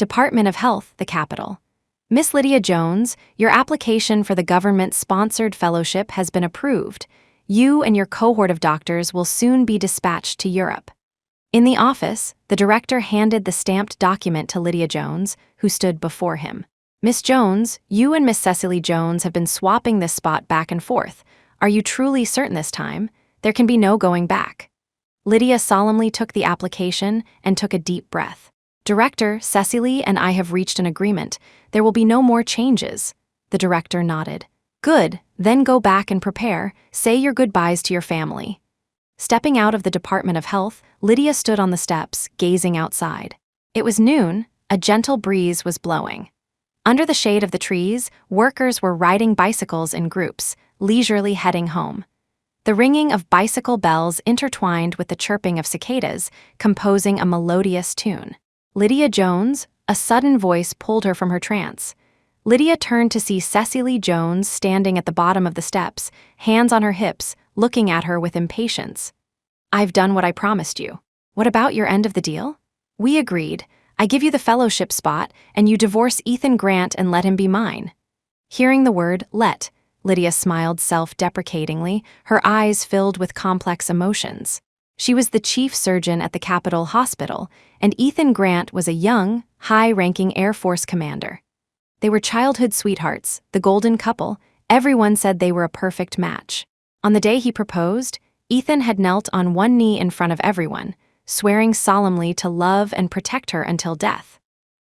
Department of Health, the capital. Miss Lydia Jones, your application for the government-sponsored fellowship has been approved. You and your cohort of doctors will soon be dispatched to Europe. In the office, the director handed the stamped document to Lydia Jones, who stood before him. Miss Jones, you and Miss Cecily Jones have been swapping this spot back and forth. Are you truly certain this time? There can be no going back. Lydia solemnly took the application and took a deep breath. Director, Cecily and I have reached an agreement. There will be no more changes. The director nodded. Good, then go back and prepare. Say your goodbyes to your family. Stepping out of the Department of Health, Lydia stood on the steps, gazing outside. It was noon. A gentle breeze was blowing. Under the shade of the trees, workers were riding bicycles in groups, leisurely heading home. The ringing of bicycle bells intertwined with the chirping of cicadas, composing a melodious tune. Lydia Jones, a sudden voice pulled her from her trance. Lydia turned to see Cecily Jones standing at the bottom of the steps, hands on her hips, looking at her with impatience. I've done what I promised you. What about your end of the deal? We agreed. I give you the fellowship spot, and you divorce Ethan Grant and let him be mine. Hearing the word, let, Lydia smiled self-deprecatingly, her eyes filled with complex emotions. She was the chief surgeon at the Capitol Hospital, and Ethan Grant was a young, high-ranking Air Force commander. They were childhood sweethearts, the golden couple. Everyone said they were a perfect match. On the day he proposed, Ethan had knelt on one knee in front of everyone, swearing solemnly to love and protect her until death.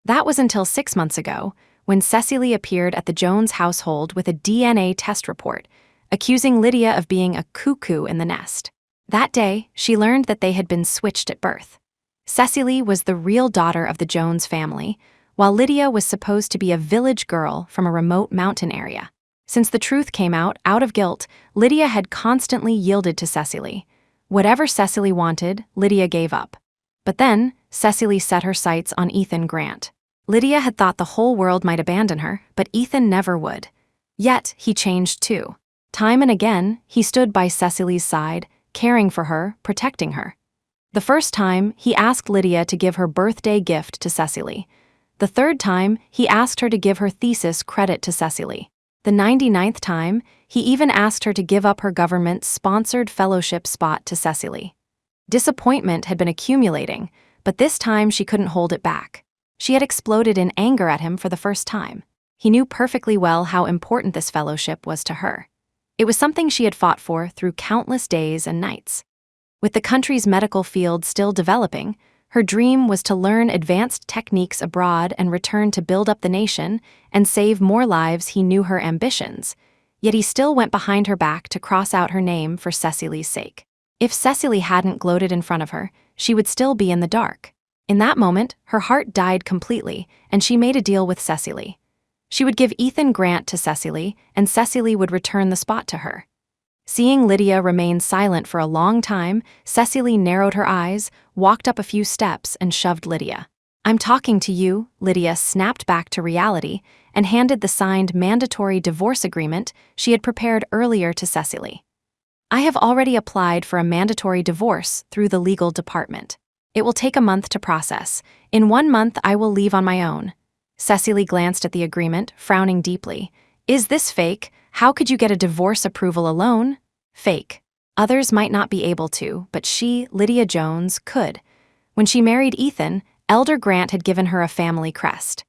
That was until 6 months ago, when Cecily appeared at the Jones household with a DNA test report, accusing Lydia of being a cuckoo in the nest. That day, she learned that they had been switched at birth. Cecily was the real daughter of the Jones family, while Lydia was supposed to be a village girl from a remote mountain area. Since the truth came out of guilt, Lydia had constantly yielded to Cecily. Whatever Cecily wanted, Lydia gave up. But then, Cecily set her sights on Ethan Grant. Lydia had thought the whole world might abandon her, but Ethan never would. Yet, he changed too. Time and again, he stood by Cecily's side, caring for her, protecting her. The first time, he asked Lydia to give her birthday gift to Cecily. The third time, he asked her to give her thesis credit to Cecily. The 99th time, he even asked her to give up her government-sponsored fellowship spot to Cecily. Disappointment had been accumulating, but this time she couldn't hold it back. She had exploded in anger at him for the first time. He knew perfectly well how important this fellowship was to her. It was something she had fought for through countless days and nights. With the country's medical field still developing, her dream was to learn advanced techniques abroad and return to build up the nation and save more lives. He knew her ambitions, yet he still went behind her back to cross out her name for Cecily's sake. If Cecily hadn't gloated in front of her, she would still be in the dark. In that moment, her heart died completely, and she made a deal with Cecily. She would give Ethan Grant to Cecily, and Cecily would return the spot to her. Seeing Lydia remain silent for a long time, Cecily narrowed her eyes, walked up a few steps, and shoved Lydia. I'm talking to you, Lydia snapped back to reality and handed the signed mandatory divorce agreement she had prepared earlier to Cecily. I have already applied for a mandatory divorce through the legal department. It will take a month to process. In 1 month, I will leave on my own. Cecily glanced at the agreement, frowning deeply. Is this fake? How could you get a divorce approval alone? Fake. Others might not be able to, but she, Lydia Jones, could. When she married Ethan, Elder Grant had given her a family crest.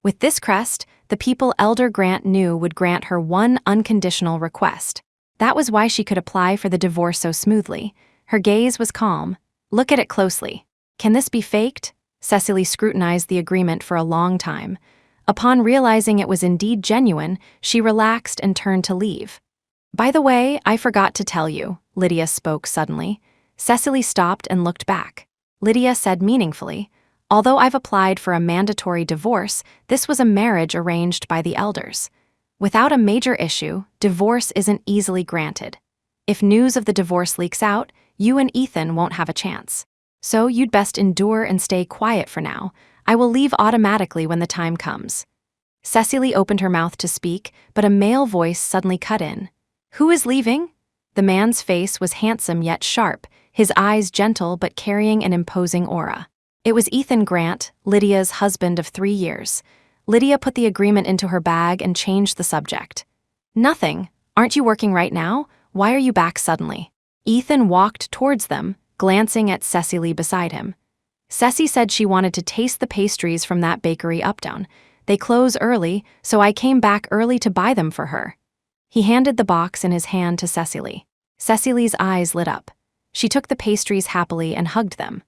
With this crest, the people Elder Grant knew would grant her one unconditional request. That was why she could apply for the divorce so smoothly. Her gaze was calm. Look at it closely. Can this be faked? Cecily scrutinized the agreement for a long time. Upon realizing it was indeed genuine, she relaxed and turned to leave. By the way, I forgot to tell you, Lydia spoke suddenly. Cecily stopped and looked back. Lydia said meaningfully, although I've applied for a mandatory divorce, this was a marriage arranged by the elders. Without a major issue, divorce isn't easily granted. If news of the divorce leaks out, you and Ethan won't have a chance. So you'd best endure and stay quiet for now. I will leave automatically when the time comes. Cecily opened her mouth to speak, but a male voice suddenly cut in. Who is leaving? The man's face was handsome yet sharp, his eyes gentle but carrying an imposing aura. It was Ethan Grant, Lydia's husband of 3 years. Lydia put the agreement into her bag and changed the subject. Nothing. Aren't you working right now? Why are you back suddenly? Ethan walked towards them, glancing at Cecily beside him. Ceci said she wanted to taste the pastries from that bakery uptown. They close early, so I came back early to buy them for her. He handed the box in his hand to Cecily. Cecily's eyes lit up. She took the pastries happily and hugged them.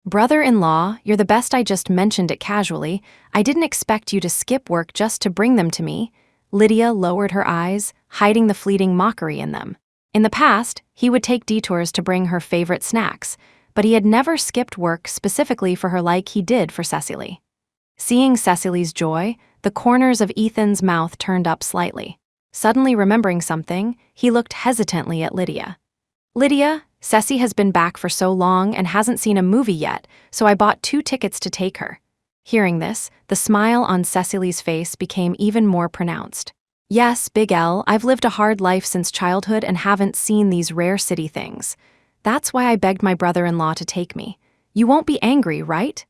Brother-in-law, you're the best. I just mentioned it casually. I didn't expect you to skip work just to bring them to me. Lydia lowered her eyes, hiding the fleeting mockery in them. In the past, he would take detours to bring her favorite snacks, but he had never skipped work specifically for her like he did for Cecily. Seeing Cecily's joy, the corners of Ethan's mouth turned up slightly. Suddenly remembering something, he looked hesitantly at Lydia. Lydia, Ceci has been back for so long and hasn't seen a movie yet, so I bought 2 tickets to take her. Hearing this, the smile on Cecily's face became even more pronounced. Yes, Big L, I've lived a hard life since childhood and haven't seen these rare city things. That's why I begged my brother-in-law to take me. You won't be angry, right?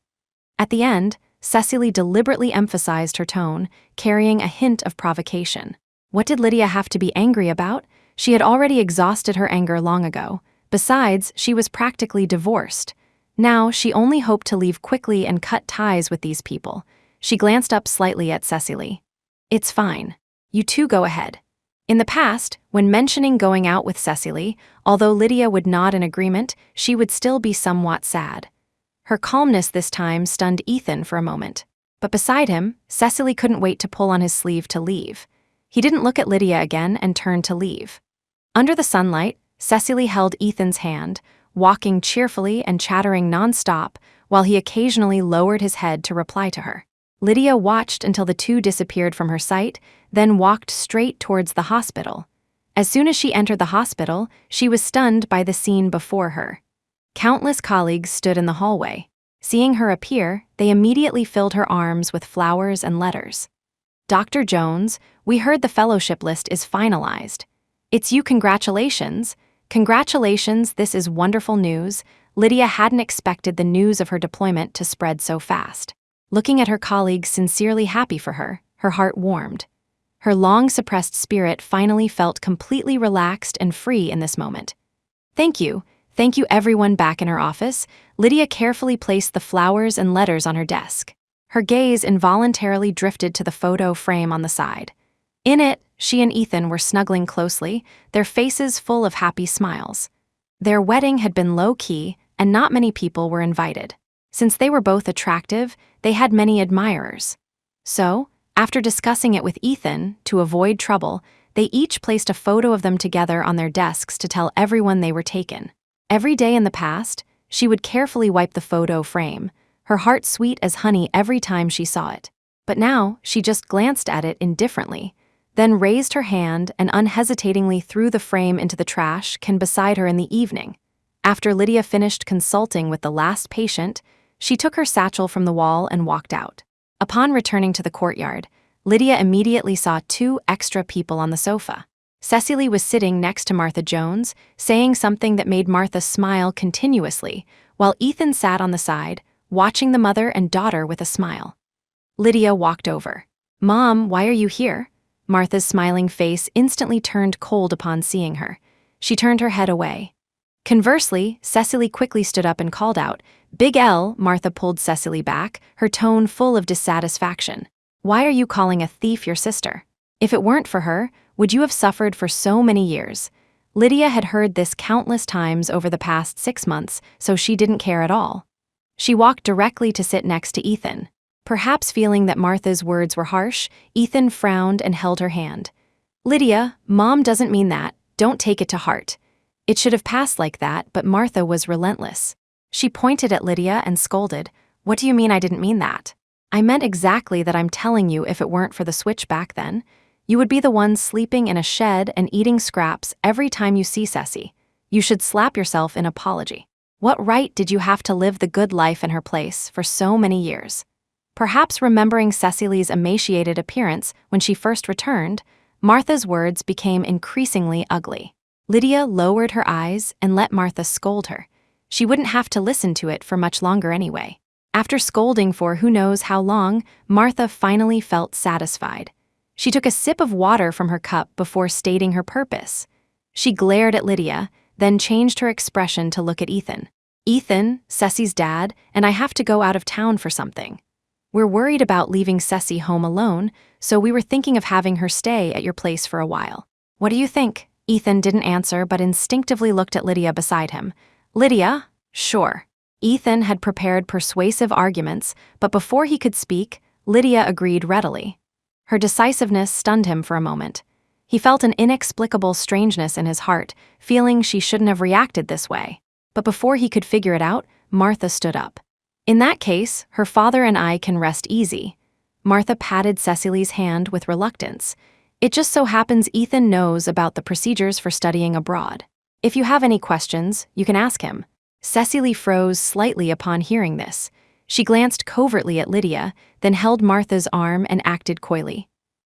At the end, Cecily deliberately emphasized her tone, carrying a hint of provocation. What did Lydia have to be angry about? She had already exhausted her anger long ago. Besides, she was practically divorced. Now, she only hoped to leave quickly and cut ties with these people. She glanced up slightly at Cecily. It's fine. You two go ahead. In the past, when mentioning going out with Cecily, although Lydia would nod in agreement, she would still be somewhat sad. Her calmness this time stunned Ethan for a moment. But beside him, Cecily couldn't wait to pull on his sleeve to leave. He didn't look at Lydia again and turned to leave. Under the sunlight, Cecily held Ethan's hand, walking cheerfully and chattering nonstop, while he occasionally lowered his head to reply to her. Lydia watched until the two disappeared from her sight, then walked straight towards the hospital. As soon as she entered the hospital, she was stunned by the scene before her. Countless colleagues stood in the hallway. Seeing her appear, they immediately filled her arms with flowers and letters. Dr. Jones, we heard the fellowship list is finalized. It's you, congratulations. Congratulations, this is wonderful news. Lydia hadn't expected the news of her deployment to spread so fast. Looking at her colleagues sincerely happy for her, her heart warmed. Her long-suppressed spirit finally felt completely relaxed and free in this moment. Thank you everyone. Back in her office, Lydia carefully placed the flowers and letters on her desk. Her gaze involuntarily drifted to the photo frame on the side. In it, she and Ethan were snuggling closely, their faces full of happy smiles. Their wedding had been low-key, and not many people were invited. Since they were both attractive, they had many admirers. So, after discussing it with Ethan, to avoid trouble, they each placed a photo of them together on their desks to tell everyone they were taken. Every day in the past, she would carefully wipe the photo frame, her heart sweet as honey every time she saw it. But now, she just glanced at it indifferently, then raised her hand and unhesitatingly threw the frame into the trash can beside her in the evening. After Lydia finished consulting with the last patient, she took her satchel from the wall and walked out. Upon returning to the courtyard, Lydia immediately saw 2 extra people on the sofa. Cecily was sitting next to Martha Jones, saying something that made Martha smile continuously, while Ethan sat on the side, watching the mother and daughter with a smile. Lydia walked over. Mom, why are you here? Martha's smiling face instantly turned cold upon seeing her. She turned her head away. Conversely, Cecily quickly stood up and called out, Big L. Martha pulled Cecily back, her tone full of dissatisfaction. Why are you calling a thief your sister? If it weren't for her, would you have suffered for so many years? Lydia had heard this countless times over the past 6 months, so she didn't care at all. She walked directly to sit next to Ethan. Perhaps feeling that Martha's words were harsh, Ethan frowned and held her hand. Lydia, Mom doesn't mean that. Don't take it to heart. It should have passed like that, but Martha was relentless. She pointed at Lydia and scolded, What do you mean I didn't mean that? I meant exactly that. I'm telling you, if it weren't for the switch back then, you would be the one sleeping in a shed and eating scraps every time you see Ceci. You should slap yourself in apology. What right did you have to live the good life in her place for so many years? Perhaps remembering Cecily's emaciated appearance when she first returned, Martha's words became increasingly ugly. Lydia lowered her eyes and let Martha scold her. She wouldn't have to listen to it for much longer anyway. After scolding for who knows how long, Martha finally felt satisfied. She took a sip of water from her cup before stating her purpose. She glared at Lydia, then changed her expression to look at Ethan. "Ethan, Cecily's dad, and I have to go out of town for something. We're worried about leaving Cecily home alone, so we were thinking of having her stay at your place for a while. What do you think?" Ethan didn't answer but instinctively looked at Lydia beside him. "Lydia? Sure." Ethan had prepared persuasive arguments, but before he could speak, Lydia agreed readily. Her decisiveness stunned him for a moment. He felt an inexplicable strangeness in his heart, feeling she shouldn't have reacted this way. But before he could figure it out, Martha stood up. "In that case, her father and I can rest easy." Martha patted Cecily's hand with reluctance. "It just so happens Ethan knows about the procedures for studying abroad. If you have any questions, you can ask him." Cecily froze slightly upon hearing this. She glanced covertly at Lydia, then held Martha's arm and acted coyly.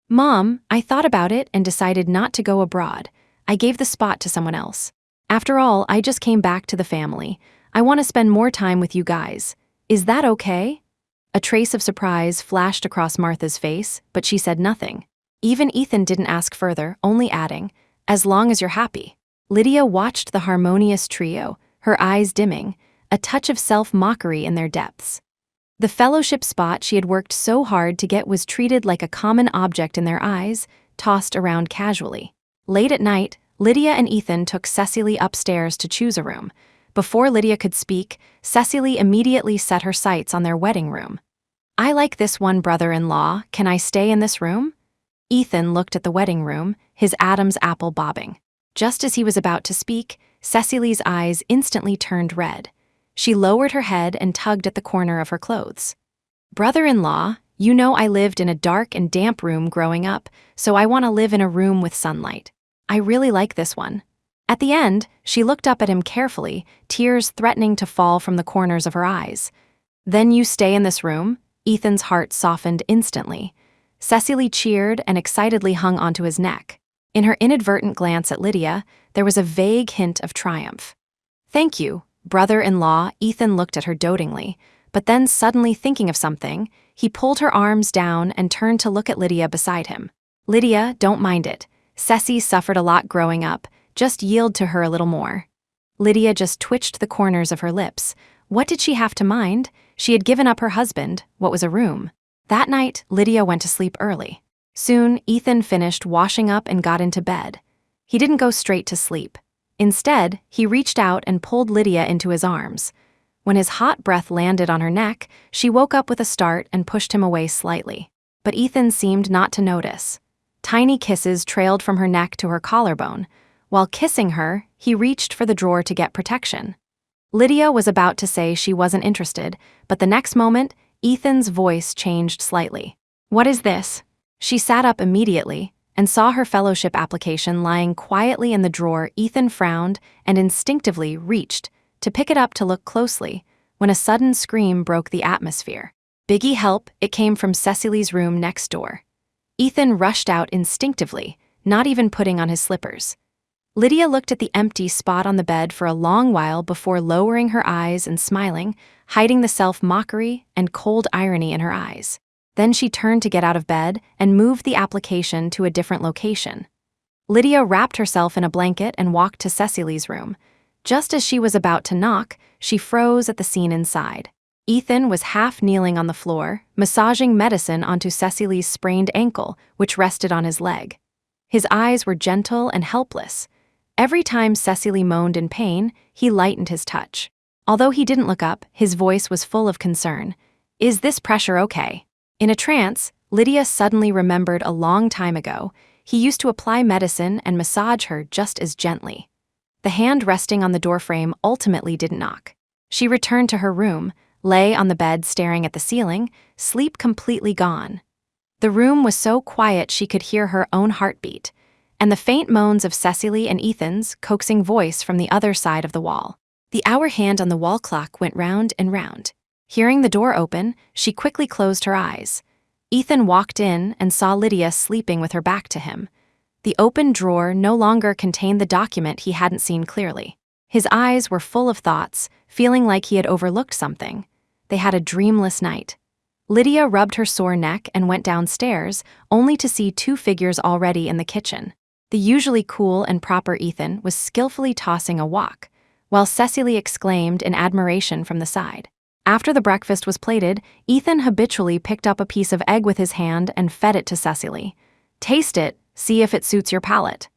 "Mom, I thought about it and decided not to go abroad. I gave the spot to someone else. After all, I just came back to the family. I want to spend more time with you guys. Is that okay?" A trace of surprise flashed across Martha's face, but she said nothing. Even Ethan didn't ask further, only adding, "As long as you're happy." Lydia watched the harmonious trio, her eyes dimming, a touch of self-mockery in their depths. The fellowship spot she had worked so hard to get was treated like a common object in their eyes, tossed around casually. Late at night, Lydia and Ethan took Cecily upstairs to choose a room. Before Lydia could speak, Cecily immediately set her sights on their wedding room. "I like this one, brother-in-law. Can I stay in this room?" Ethan looked at the wedding room, his Adam's apple bobbing. Just as he was about to speak, Cecily's eyes instantly turned red. She lowered her head and tugged at the corner of her clothes. "Brother-in-law, you know I lived in a dark and damp room growing up, so I want to live in a room with sunlight. I really like this one." At the end, she looked up at him carefully, tears threatening to fall from the corners of her eyes. "Then you stay in this room?" Ethan's heart softened instantly. Cecily cheered and excitedly hung onto his neck. In her inadvertent glance at Lydia, there was a vague hint of triumph. "Thank you, brother-in-law." Ethan looked at her dotingly, but then suddenly thinking of something, he pulled her arms down and turned to look at Lydia beside him. "Lydia, don't mind it. Ceci suffered a lot growing up. Just yield to her a little more." Lydia just twitched the corners of her lips. What did she have to mind? She had given up her husband, what was a room. That night, Lydia went to sleep early. Soon, Ethan finished washing up and got into bed. He didn't go straight to sleep. Instead, he reached out and pulled Lydia into his arms. When his hot breath landed on her neck, she woke up with a start and pushed him away slightly. But Ethan seemed not to notice. Tiny kisses trailed from her neck to her collarbone. While kissing her, he reached for the drawer to get protection. Lydia was about to say she wasn't interested, but the next moment, Ethan's voice changed slightly. "What is this?" She sat up immediately and saw her fellowship application lying quietly in the drawer. Ethan frowned and instinctively reached to pick it up to look closely when a sudden scream broke the atmosphere. "Biggie, help!" It came from Cecily's room next door. Ethan rushed out instinctively, not even putting on his slippers. Lydia looked at the empty spot on the bed for a long while before lowering her eyes and smiling, hiding the self-mockery and cold irony in her eyes. Then she turned to get out of bed and moved the application to a different location. Lydia wrapped herself in a blanket and walked to Cecily's room. Just as she was about to knock, she froze at the scene inside. Ethan was half kneeling on the floor, massaging medicine onto Cecily's sprained ankle, which rested on his leg. His eyes were gentle and helpless. Every time Cecily moaned in pain, he lightened his touch. Although he didn't look up, his voice was full of concern. "Is this pressure okay?" In a trance, Lydia suddenly remembered a long time ago, he used to apply medicine and massage her just as gently. The hand resting on the doorframe ultimately didn't knock. She returned to her room, lay on the bed staring at the ceiling, sleep completely gone. The room was so quiet she could hear her own heartbeat, and the faint moans of Cecily and Ethan's coaxing voice from the other side of the wall. The hour hand on the wall clock went round and round. Hearing the door open, she quickly closed her eyes. Ethan walked in and saw Lydia sleeping with her back to him. The open drawer no longer contained the document he hadn't seen clearly. His eyes were full of thoughts, feeling like he had overlooked something. they had a dreamless night. Lydia rubbed her sore neck and went downstairs, only to see two figures already in the kitchen. The usually cool and proper Ethan was skillfully tossing a wok, while Cecily exclaimed in admiration from the side. After the breakfast was plated, Ethan habitually picked up a piece of egg with his hand and fed it to Cecily. "Taste it, see if it suits your palate."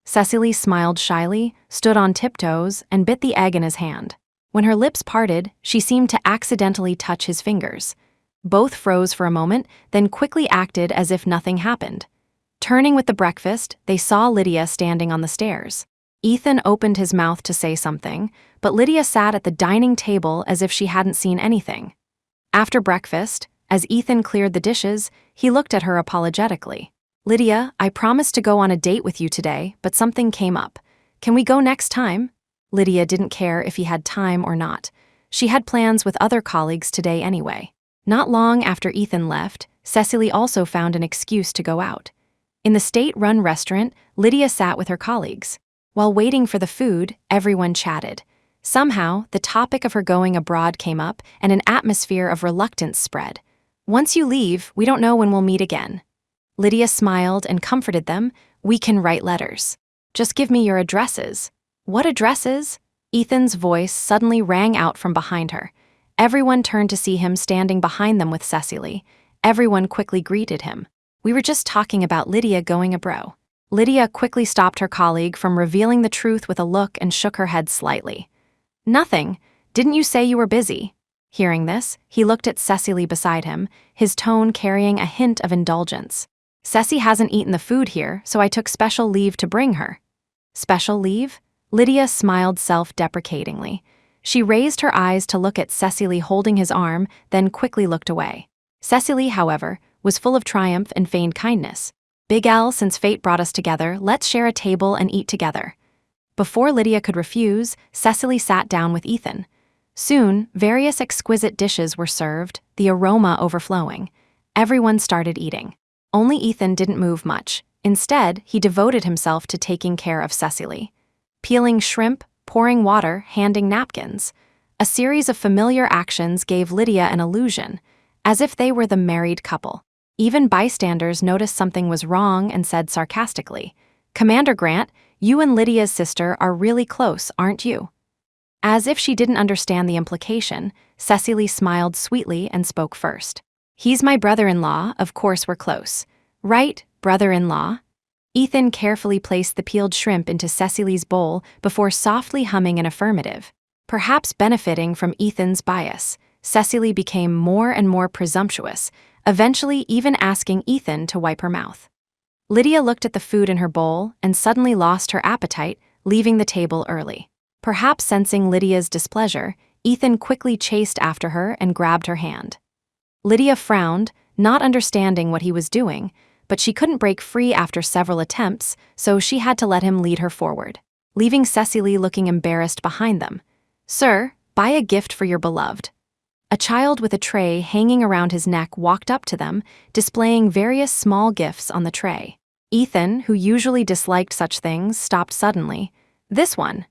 Cecily smiled shyly, stood on tiptoes, and bit the egg in his hand. When her lips parted, she seemed to accidentally touch his fingers. Both froze for a moment, then quickly acted as if nothing happened. Turning with the breakfast, they saw Lydia standing on the stairs. Ethan opened his mouth to say something, but Lydia sat at the dining table as if she hadn't seen anything. After breakfast, as Ethan cleared the dishes, he looked at her apologetically. "Lydia, I promised to go on a date with you today, but something came up. Can we go next time?" Lydia didn't care if he had time or not. She had plans with other colleagues today anyway. Not long after Ethan left, Cecily also found an excuse to go out. In the state-run restaurant, Lydia sat with her colleagues. While waiting for the food, everyone chatted. Somehow, the topic of her going abroad came up and an atmosphere of reluctance spread. "Once you leave, we don't know when we'll meet again." Lydia smiled and comforted them. "We can write letters. Just give me your addresses." "What addresses?" Ethan's voice suddenly rang out from behind her. Everyone turned to see him standing behind them with Cecily. Everyone quickly greeted him. "We were just talking about Lydia going abroad." Lydia quickly stopped her colleague from revealing the truth with a look and shook her head slightly. "Nothing. Didn't you say you were busy?" Hearing this, he looked at Cecily beside him, his tone carrying a hint of indulgence. "Ceci hasn't eaten the food here, so I took special leave to bring her." "Special leave?" Lydia smiled self-deprecatingly. She raised her eyes to look at Cecily holding his arm, then quickly looked away. Cecily, however, was full of triumph and feigned kindness. "Big L, since fate brought us together, let's share a table and eat together." Before Lydia could refuse, Cecily sat down with Ethan. Soon, various exquisite dishes were served, the aroma overflowing. Everyone started eating. Only Ethan didn't move much. Instead, he devoted himself to taking care of Cecily. Peeling shrimp, pouring water, handing napkins. A series of familiar actions gave Lydia an illusion, as if they were the married couple. Even bystanders noticed something was wrong and said sarcastically, "Commander Grant, you and Lydia's sister are really close, aren't you?" As if she didn't understand the implication, Cecily smiled sweetly and spoke first. "He's my brother-in-law, of course we're close. Right, brother-in-law?" Ethan carefully placed the peeled shrimp into Cecily's bowl before softly humming an affirmative. Perhaps benefiting from Ethan's bias, Cecily became more and more presumptuous, eventually even asking Ethan to wipe her mouth. Lydia looked at the food in her bowl and suddenly lost her appetite, leaving the table early. Perhaps sensing Lydia's displeasure, Ethan quickly chased after her and grabbed her hand. Lydia frowned, not understanding what he was doing, but she couldn't break free after several attempts, so she had to let him lead her forward, leaving Cecily looking embarrassed behind them. "Sir, buy a gift for your beloved." A child with a tray hanging around his neck walked up to them, displaying various small gifts on the tray. Ethan, who usually disliked such things, stopped suddenly. "This one."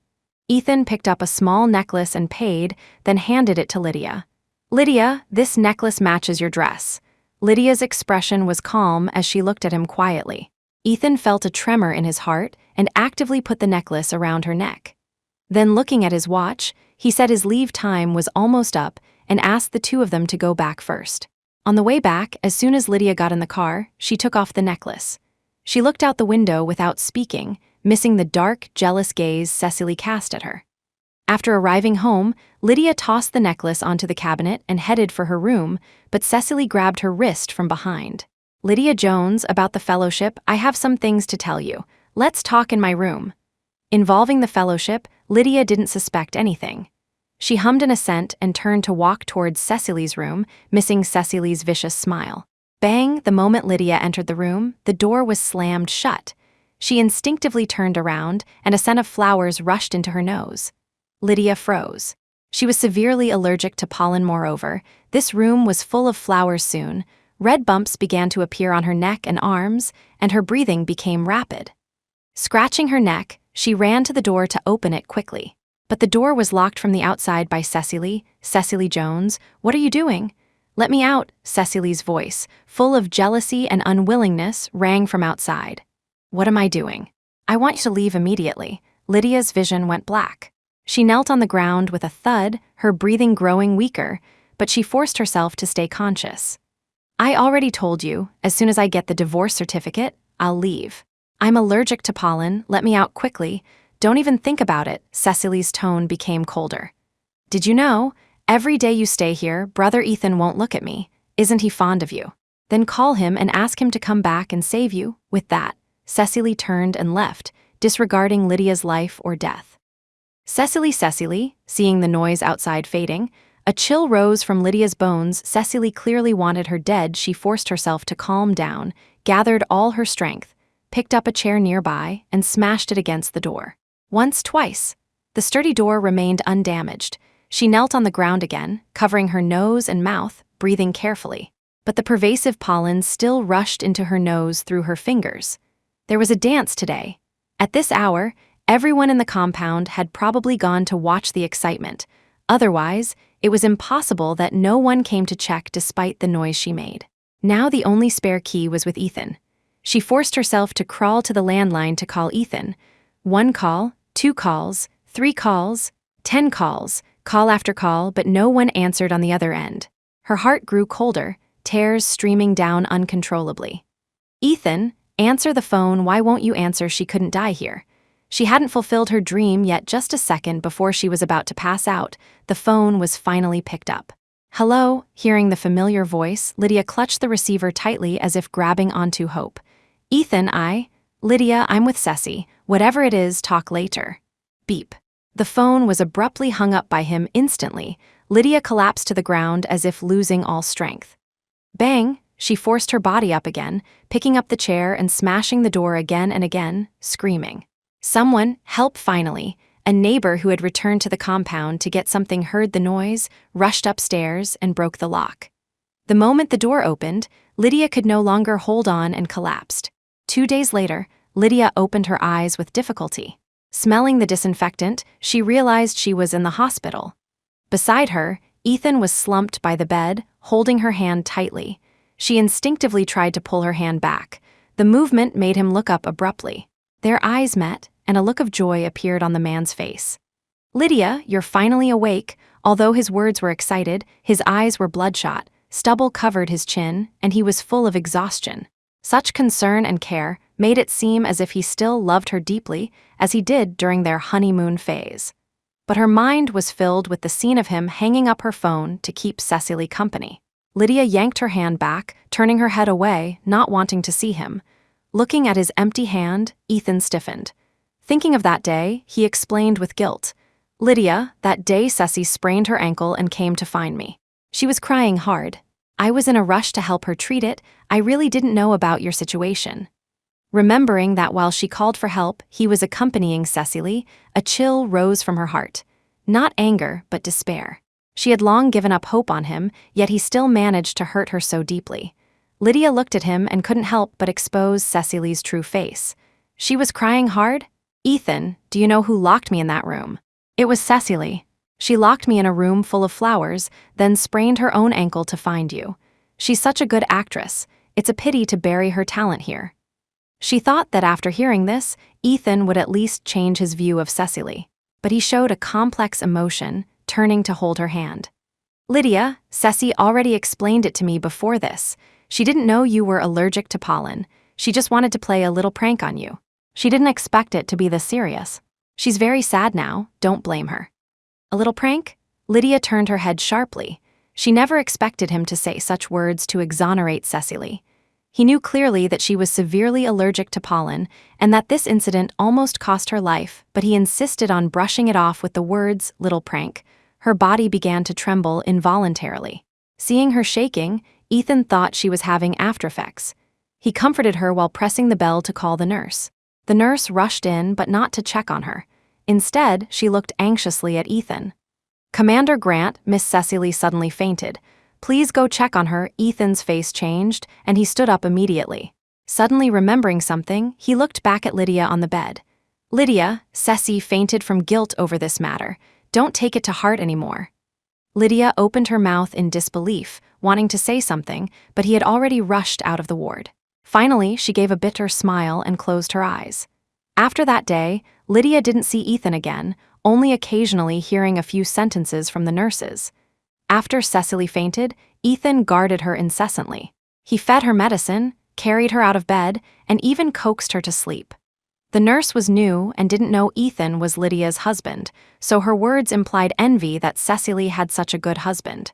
Ethan picked up a small necklace and paid, then handed it to Lydia. "Lydia, this necklace matches your dress." Lydia's expression was calm as she looked at him quietly. Ethan felt a tremor in his heart and actively put the necklace around her neck. Then looking at his watch, he said his leave time was almost up and asked the two of them to go back first. On the way back, as soon as Lydia got in the car, she took off the necklace. She looked out the window without speaking, missing the dark, jealous gaze Cecily cast at her. After arriving home, Lydia tossed the necklace onto the cabinet and headed for her room, but Cecily grabbed her wrist from behind. "Lydia Jones, about the fellowship, I have some things to tell you. Let's talk in my room." Involving the fellowship, Lydia didn't suspect anything. She hummed an assent and turned to walk towards Cecily's room, missing Cecily's vicious smile. Bang! The moment Lydia entered the room, the door was slammed shut. She instinctively turned around, and a scent of flowers rushed into her nose. Lydia froze. She was severely allergic to pollen. Moreover, this room was full of flowers soon. Red bumps began to appear on her neck and arms, and her breathing became rapid. Scratching her neck, she ran to the door to open it quickly. But the door was locked from the outside by Cecily. "Cecily Jones, what are you doing?" "Let me out," Cecily's voice, full of jealousy and unwillingness, rang from outside. "What am I doing?" "I want you to leave immediately." Lydia's vision went black. She knelt on the ground with a thud, her breathing growing weaker, but she forced herself to stay conscious. "I already told you, as soon as I get the divorce certificate, I'll leave. I'm allergic to pollen, let me out quickly. Don't even think about it." Cecily's tone became colder. "Did you know? Every day you stay here, Brother Ethan won't look at me. Isn't he fond of you? Then call him and ask him to come back and save you." With that, Cecily turned and left, disregarding Lydia's life or death. Cecily, seeing the noise outside fading, a chill rose from Lydia's bones. Cecily clearly wanted her dead. She forced herself to calm down, gathered all her strength, picked up a chair nearby, and smashed it against the door. Once, twice. The sturdy door remained undamaged. She knelt on the ground again, covering her nose and mouth, breathing carefully. But the pervasive pollen still rushed into her nose through her fingers. There was a dance today. At this hour, everyone in the compound had probably gone to watch the excitement. Otherwise, it was impossible that no one came to check despite the noise she made. Now the only spare key was with Ethan. She forced herself to crawl to the landline to call Ethan. 1 call, 2 calls, 3 calls, 10 calls, call after call, but no one answered on the other end. Her heart grew colder, tears streaming down uncontrollably. "Ethan, answer the phone. Why won't you answer?" She couldn't die here. She hadn't fulfilled her dream yet. Just a second before she was about to pass out, the phone was finally picked up. "Hello?" Hearing the familiar voice, Lydia clutched the receiver tightly as if grabbing onto hope. "Ethan, Lydia, I'm with Ceci. Whatever it is, talk later." Beep. The phone was abruptly hung up by him instantly. Lydia collapsed to the ground as if losing all strength. Bang! She forced her body up again, picking up the chair and smashing the door again and again, screaming. Someone, help finally. A neighbor who had returned to the compound to get something heard the noise, rushed upstairs, and broke the lock. The moment the door opened, Lydia could no longer hold on and collapsed. 2 days later, Lydia opened her eyes with difficulty. Smelling the disinfectant, she realized she was in the hospital. Beside her, Ethan was slumped by the bed, holding her hand tightly. She instinctively tried to pull her hand back. The movement made him look up abruptly. Their eyes met, and a look of joy appeared on the man's face. "Lydia, you're finally awake." Although his words were excited, his eyes were bloodshot, stubble covered his chin, and he was full of exhaustion. Such concern and care made it seem as if he still loved her deeply, as he did during their honeymoon phase. But her mind was filled with the scene of him hanging up her phone to keep Cecily company. Lydia yanked her hand back, turning her head away, not wanting to see him. Looking at his empty hand, Ethan stiffened. Thinking of that day, he explained with guilt. "Lydia, that day Ceci sprained her ankle and came to find me. She was crying hard. I was in a rush to help her treat it. I really didn't know about your situation." Remembering that while she called for help, he was accompanying Cecily, a chill rose from her heart. Not anger, but despair. She had long given up hope on him, yet he still managed to hurt her so deeply. Lydia looked at him and couldn't help but expose Cecily's true face. She was crying hard? "Ethan, do you know who locked me in that room?" "It was Cecily. She locked me in a room full of flowers, then sprained her own ankle to find you. She's such a good actress. It's a pity to bury her talent here." She thought that after hearing this, Ethan would at least change his view of Cecily. But he showed a complex emotion, turning to hold her hand. "Lydia, Ceci already explained it to me before this. She didn't know you were allergic to pollen. She just wanted to play a little prank on you. She didn't expect it to be this serious. She's very sad now, don't blame her." "A little prank?" Lydia turned her head sharply. She never expected him to say such words to exonerate Cecily. He knew clearly that she was severely allergic to pollen and that this incident almost cost her life, but he insisted on brushing it off with the words, "little prank." Her body began to tremble involuntarily. Seeing her shaking, Ethan thought she was having aftereffects. He comforted her while pressing the bell to call the nurse. The nurse rushed in, but not to check on her. Instead, she looked anxiously at Ethan. "Commander Grant," Miss Cecily suddenly fainted. "Please go check on her." Ethan's face changed, and he stood up immediately. Suddenly remembering something, he looked back at Lydia on the bed. Lydia, Cecily fainted from guilt over this matter. Don't take it to heart anymore. Lydia opened her mouth in disbelief, wanting to say something, but he had already rushed out of the ward. Finally, she gave a bitter smile and closed her eyes. After that day, Lydia didn't see Ethan again, only occasionally hearing a few sentences from the nurses. After Cecily fainted, Ethan guarded her incessantly. He fed her medicine, carried her out of bed, and even coaxed her to sleep. The nurse was new and didn't know Ethan was Lydia's husband, so her words implied envy that Cecily had such a good husband.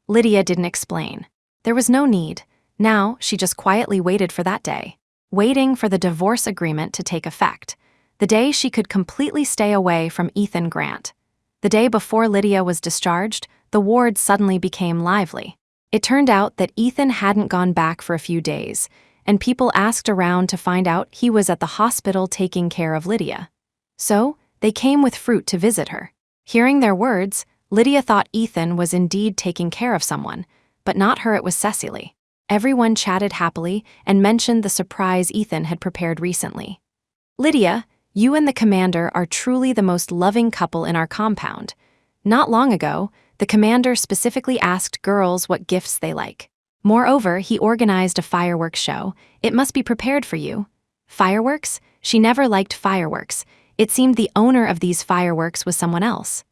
Lydia didn't explain. There was no need. Now, she just quietly waited for that day, waiting for the divorce agreement to take effect, the day she could completely stay away from Ethan Grant. The day before Lydia was discharged, the ward suddenly became lively. It turned out that Ethan hadn't gone back for a few days, and people asked around to find out he was at the hospital taking care of Lydia. So, they came with fruit to visit her. Hearing their words, Lydia thought Ethan was indeed taking care of someone, but not her, it was Cecily. Everyone chatted happily and mentioned the surprise Ethan had prepared recently. Lydia, you and the commander are truly the most loving couple in our compound. Not long ago, the commander specifically asked girls what gifts they like. Moreover, he organized a fireworks show. It must be prepared for you. Fireworks? She never liked fireworks. It seemed the owner of these fireworks was someone else.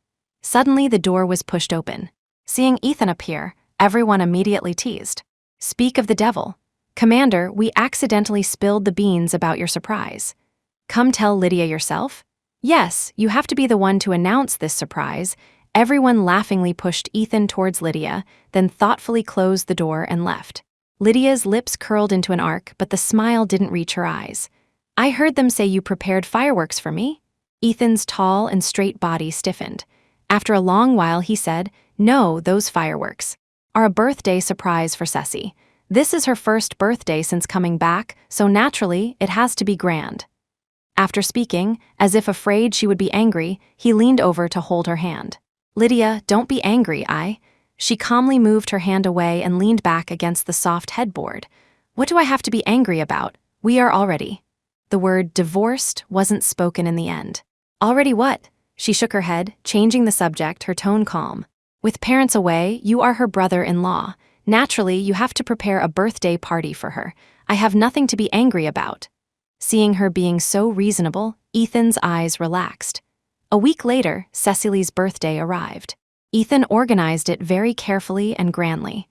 Suddenly, the door was pushed open. Seeing Ethan appear, everyone immediately teased. Speak of the devil. Commander, we accidentally spilled the beans about your surprise. Come tell Lydia yourself? Yes, you have to be the one to announce this surprise. Everyone laughingly pushed Ethan towards Lydia, then thoughtfully closed the door and left. Lydia's lips curled into an arc, but the smile didn't reach her eyes. I heard them say you prepared fireworks for me? Ethan's tall and straight body stiffened. After a long while, he said, No, those fireworks are a birthday surprise for Cecily. This is her first birthday since coming back, so naturally, it has to be grand. After speaking, as if afraid she would be angry, he leaned over to hold her hand. Lydia, don't be angry, She calmly moved her hand away and leaned back against the soft headboard. What do I have to be angry about? We are already. The word divorced wasn't spoken in the end. Already what? She shook her head, changing the subject, her tone calm. With parents away, you are her brother-in-law. Naturally, you have to prepare a birthday party for her. I have nothing to be angry about. Seeing her being so reasonable, Ethan's eyes relaxed. A week later, Cecily's birthday arrived. Ethan organized it very carefully and grandly.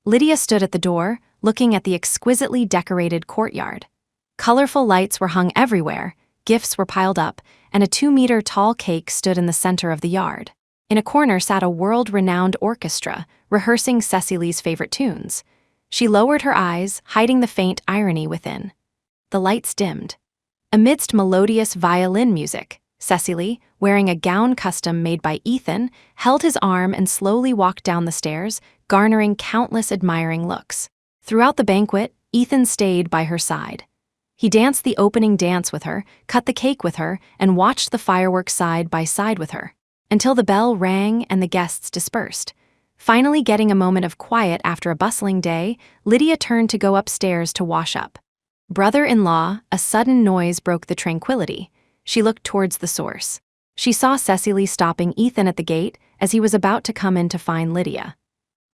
Lydia stood at the door, looking at the exquisitely decorated courtyard. Colorful lights were hung everywhere, gifts were piled up, and a 2-meter-tall cake stood in the center of the yard. In a corner sat a world-renowned orchestra, rehearsing Cecily's favorite tunes. She lowered her eyes, hiding the faint irony within. The lights dimmed. Amidst melodious violin music, Cecily, wearing a gown custom made by Ethan, held his arm and slowly walked down the stairs, garnering countless admiring looks. Throughout the banquet, Ethan stayed by her side. He danced the opening dance with her, cut the cake with her, and watched the fireworks side by side with her, until the bell rang and the guests dispersed. Finally getting a moment of quiet after a bustling day, Lydia turned to go upstairs to wash up. Brother-in-law, a sudden noise broke the tranquility. She looked towards the source. She saw Cecily stopping Ethan at the gate as he was about to come in to find Lydia.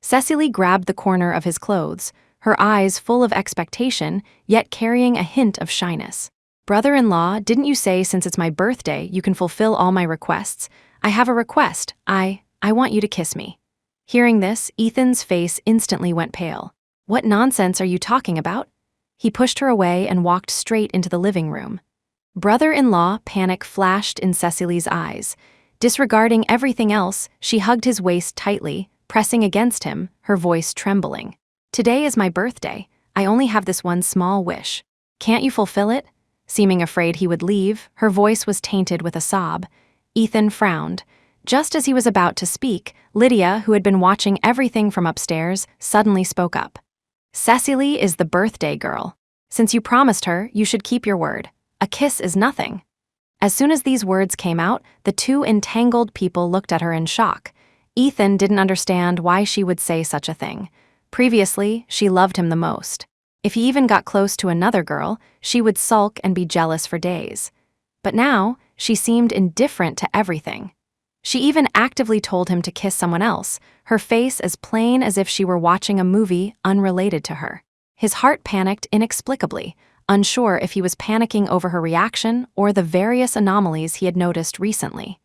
Cecily grabbed the corner of his clothes, her eyes full of expectation, yet carrying a hint of shyness. Brother-in-law, didn't you say since it's my birthday you can fulfill all my requests? I have a request. I want you to kiss me. Hearing this, Ethan's face instantly went pale. What nonsense are you talking about? He pushed her away and walked straight into the living room. Brother-in-law, panic flashed in Cecily's eyes. Disregarding everything else, she hugged his waist tightly, pressing against him, her voice trembling. Today is my birthday. I only have this one small wish. Can't you fulfill it? Seeming afraid he would leave, her voice was tainted with a sob. Ethan frowned. Just as he was about to speak, Lydia, who had been watching everything from upstairs, suddenly spoke up. Cecily is the birthday girl. Since you promised her, you should keep your word. A kiss is nothing. As soon as these words came out, the two entangled people looked at her in shock. Ethan didn't understand why she would say such a thing. Previously, she loved him the most. If he even got close to another girl, she would sulk and be jealous for days. But now, she seemed indifferent to everything. She even actively told him to kiss someone else, her face as plain as if she were watching a movie unrelated to her. His heart panicked inexplicably, unsure if he was panicking over her reaction or the various anomalies he had noticed recently.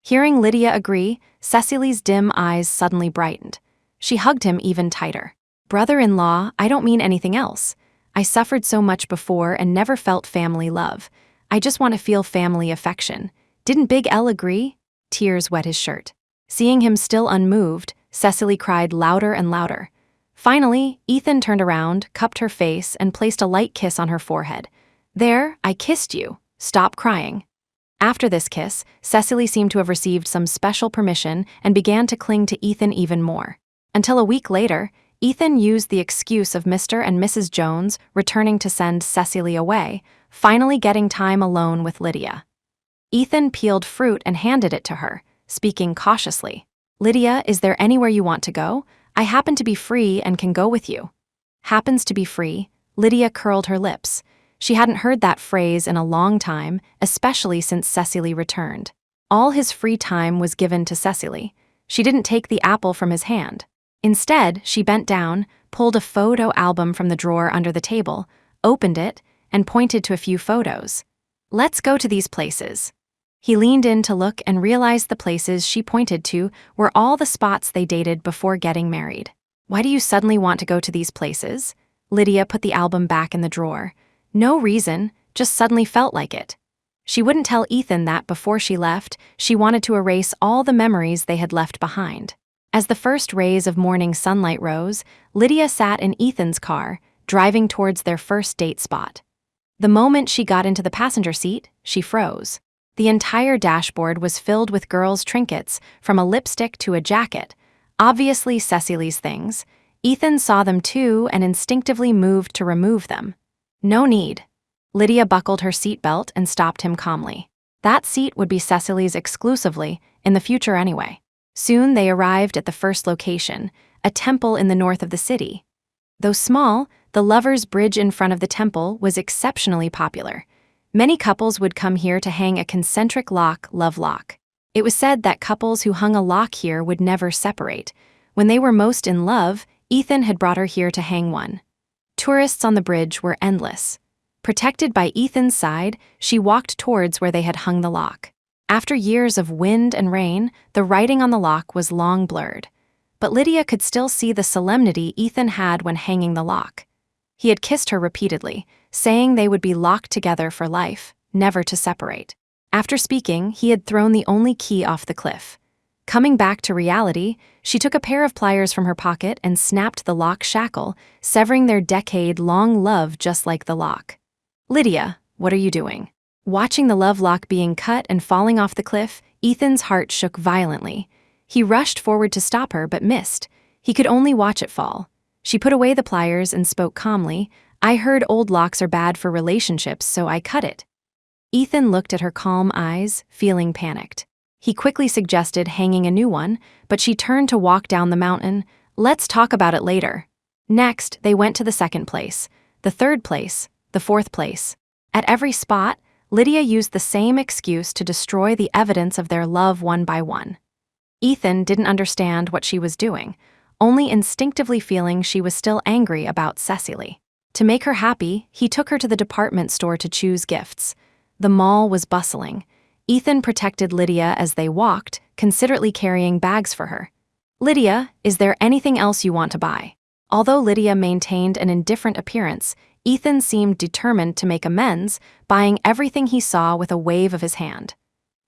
Hearing Lydia agree, Cecily's dim eyes suddenly brightened. She hugged him even tighter. "Brother-in-law, I don't mean anything else. I suffered so much before and never felt family love. I just want to feel family affection. Didn't Big L agree?" Tears wet his shirt. Seeing him still unmoved, Cecily cried louder and louder. Finally, Ethan turned around, cupped her face, and placed a light kiss on her forehead. "There, I kissed you. Stop crying." After this kiss, Cecily seemed to have received some special permission and began to cling to Ethan even more. Until a week later, Ethan used the excuse of Mr. and Mrs. Jones returning to send Cecily away, finally getting time alone with Lydia. Ethan peeled fruit and handed it to her, speaking cautiously. "Lydia, is there anywhere you want to go? I happen to be free and can go with you." Happens to be free? Lydia curled her lips. She hadn't heard that phrase in a long time, especially since Cecily returned. All his free time was given to Cecily. She didn't take the apple from his hand. Instead, she bent down, pulled a photo album from the drawer under the table, opened it, and pointed to a few photos. "Let's go to these places." He leaned in to look and realized the places she pointed to were all the spots they dated before getting married. "Why do you suddenly want to go to these places?" Lydia put the album back in the drawer. "No reason, just suddenly felt like it." She wouldn't tell Ethan that before she left, she wanted to erase all the memories they had left behind. As the first rays of morning sunlight rose, Lydia sat in Ethan's car, driving towards their first date spot. The moment she got into the passenger seat, she froze. The entire dashboard was filled with girls' trinkets, from a lipstick to a jacket, obviously Cecily's things. Ethan saw them too and instinctively moved to remove them. "No need." Lydia buckled her seatbelt and stopped him calmly. That seat would be Cecily's exclusively, in the future anyway. Soon they arrived at the first location, a temple in the north of the city. Though small, the Lovers' Bridge in front of the temple was exceptionally popular. Many couples would come here to hang a concentric love lock. It was said that couples who hung a lock here would never separate. When they were most in love, Ethan had brought her here to hang one. Tourists on the bridge were endless. Protected by Ethan's side, she walked towards where they had hung the lock. After years of wind and rain, the writing on the lock was long blurred. But Lydia could still see the solemnity Ethan had when hanging the lock. He had kissed her repeatedly, saying they would be locked together for life, never to separate. After speaking, he had thrown the only key off the cliff. Coming back to reality, she took a pair of pliers from her pocket and snapped the lock shackle, severing their decade-long love just like the lock. "Lydia, what are you doing?" Watching the love lock being cut and falling off the cliff, Ethan's heart shook violently. He rushed forward to stop her but missed. He could only watch it fall. She put away the pliers and spoke calmly. "I heard old locks are bad for relationships, so I cut it." Ethan looked at her calm eyes, feeling panicked. He quickly suggested hanging a new one, but she turned to walk down the mountain. "Let's talk about it later." Next, they went to the second place, the third place, the fourth place. At every spot, Lydia used the same excuse to destroy the evidence of their love one by one. Ethan didn't understand what she was doing, only instinctively feeling she was still angry about Cecily. To make her happy, he took her to the department store to choose gifts. The mall was bustling. Ethan protected Lydia as they walked, considerately carrying bags for her. "Lydia, is there anything else you want to buy?" Although Lydia maintained an indifferent appearance, Ethan seemed determined to make amends, buying everything he saw with a wave of his hand.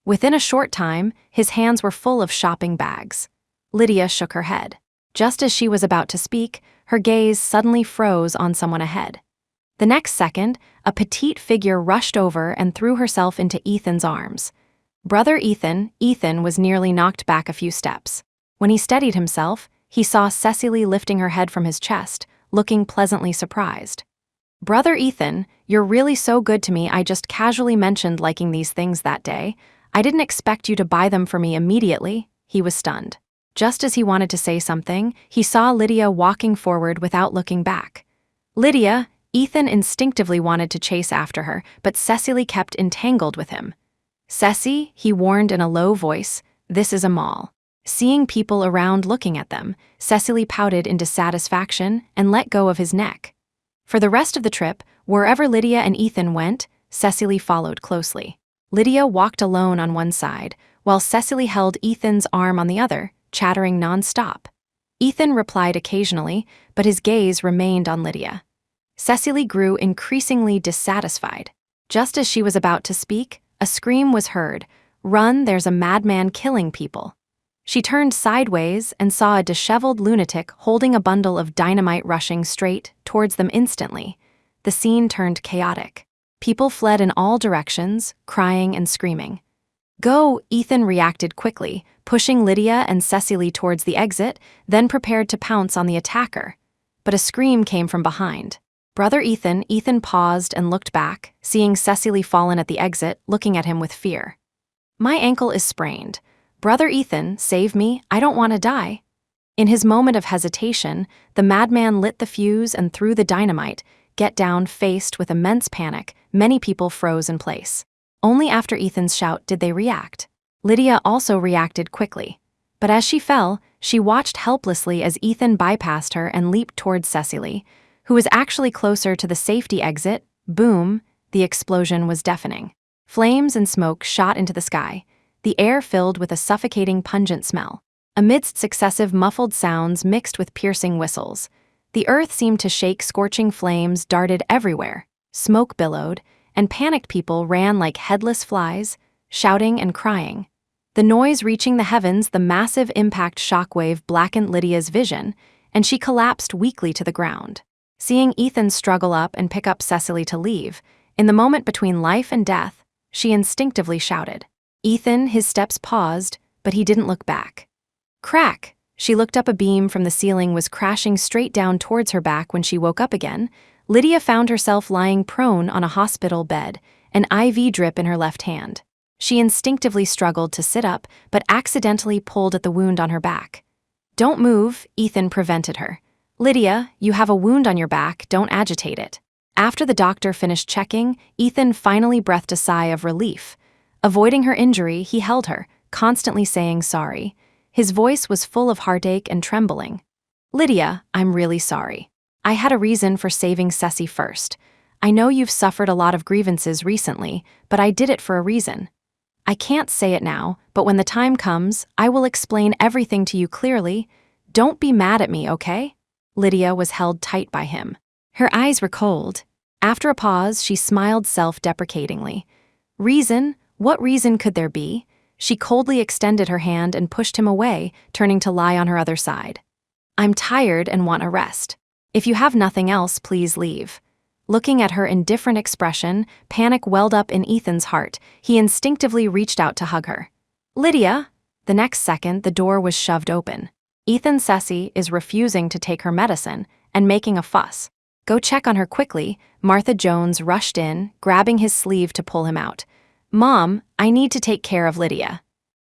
Within a short time, his hands were full of shopping bags. Lydia shook her head. Just as she was about to speak, her gaze suddenly froze on someone ahead. The next second, a petite figure rushed over and threw herself into Ethan's arms. Brother Ethan was nearly knocked back a few steps. When he steadied himself, he saw Cecily lifting her head from his chest, looking pleasantly surprised. "Brother Ethan, you're really so good to me. I just casually mentioned liking these things that day. I didn't expect you to buy them for me immediately." He was stunned. Just as he wanted to say something, he saw Lydia walking forward without looking back. "Lydia," Ethan instinctively wanted to chase after her, but Cecily kept entangled with him. "Ceci," he warned in a low voice, "this is a mall." Seeing people around looking at them, Cecily pouted in dissatisfaction and let go of his neck. For the rest of the trip, wherever Lydia and Ethan went, Cecily followed closely. Lydia walked alone on one side, while Cecily held Ethan's arm on the other, chattering nonstop. Ethan replied occasionally, but his gaze remained on Lydia. Cecily grew increasingly dissatisfied. Just as she was about to speak, a scream was heard, "Run, there's a madman killing people." She turned sideways and saw a disheveled lunatic holding a bundle of dynamite rushing straight towards them instantly. The scene turned chaotic. People fled in all directions, crying and screaming. "Go!" Ethan reacted quickly, pushing Lydia and Cecily towards the exit, then prepared to pounce on the attacker. But a scream came from behind. "Brother Ethan," Ethan paused and looked back, seeing Cecily fallen at the exit, looking at him with fear. "My ankle is sprained. Brother Ethan, save me, I don't want to die." In his moment of hesitation, the madman lit the fuse and threw the dynamite. Get down, faced with immense panic, many people froze in place. Only after Ethan's shout did they react. Lydia also reacted quickly. But as she fell, she watched helplessly as Ethan bypassed her and leaped towards Cecily, who was actually closer to the safety exit. Boom! The explosion was deafening. Flames and smoke shot into the sky, the air filled with a suffocating pungent smell. Amidst successive muffled sounds mixed with piercing whistles, the earth seemed to shake. Scorching flames darted everywhere, smoke billowed, and panicked people ran like headless flies, shouting and crying. The noise reaching the heavens, the massive impact shockwave blackened Lydia's vision, and she collapsed weakly to the ground. Seeing Ethan struggle up and pick up Cecily to leave, in the moment between life and death, she instinctively shouted. Ethan, his steps paused, but he didn't look back. Crack! She looked up. A beam from the ceiling was crashing straight down towards her back. When she woke up again, Lydia found herself lying prone on a hospital bed, an IV drip in her left hand. She instinctively struggled to sit up, but accidentally pulled at the wound on her back. "Don't move," Ethan prevented her. "Lydia, you have a wound on your back, don't agitate it." After the doctor finished checking, Ethan finally breathed a sigh of relief. Avoiding her injury, he held her, constantly saying sorry. His voice was full of heartache and trembling. "Lydia, I'm really sorry. I had a reason for saving Ceci first. I know you've suffered a lot of grievances recently, but I did it for a reason. I can't say it now, but when the time comes, I will explain everything to you clearly. Don't be mad at me, okay?" Lydia was held tight by him. Her eyes were cold. After a pause, she smiled self-deprecatingly. "Reason? What reason could there be?" She coldly extended her hand and pushed him away, turning to lie on her other side. "I'm tired and want a rest. If you have nothing else, please leave." Looking at her indifferent expression, panic welled up in Ethan's heart. He instinctively reached out to hug her. "Lydia!" The next second, the door was shoved open. "Ethan, Ceci is refusing to take her medicine and making a fuss. Go check on her quickly." Martha Jones rushed in, grabbing his sleeve to pull him out. "Mom, I need to take care of Lydia."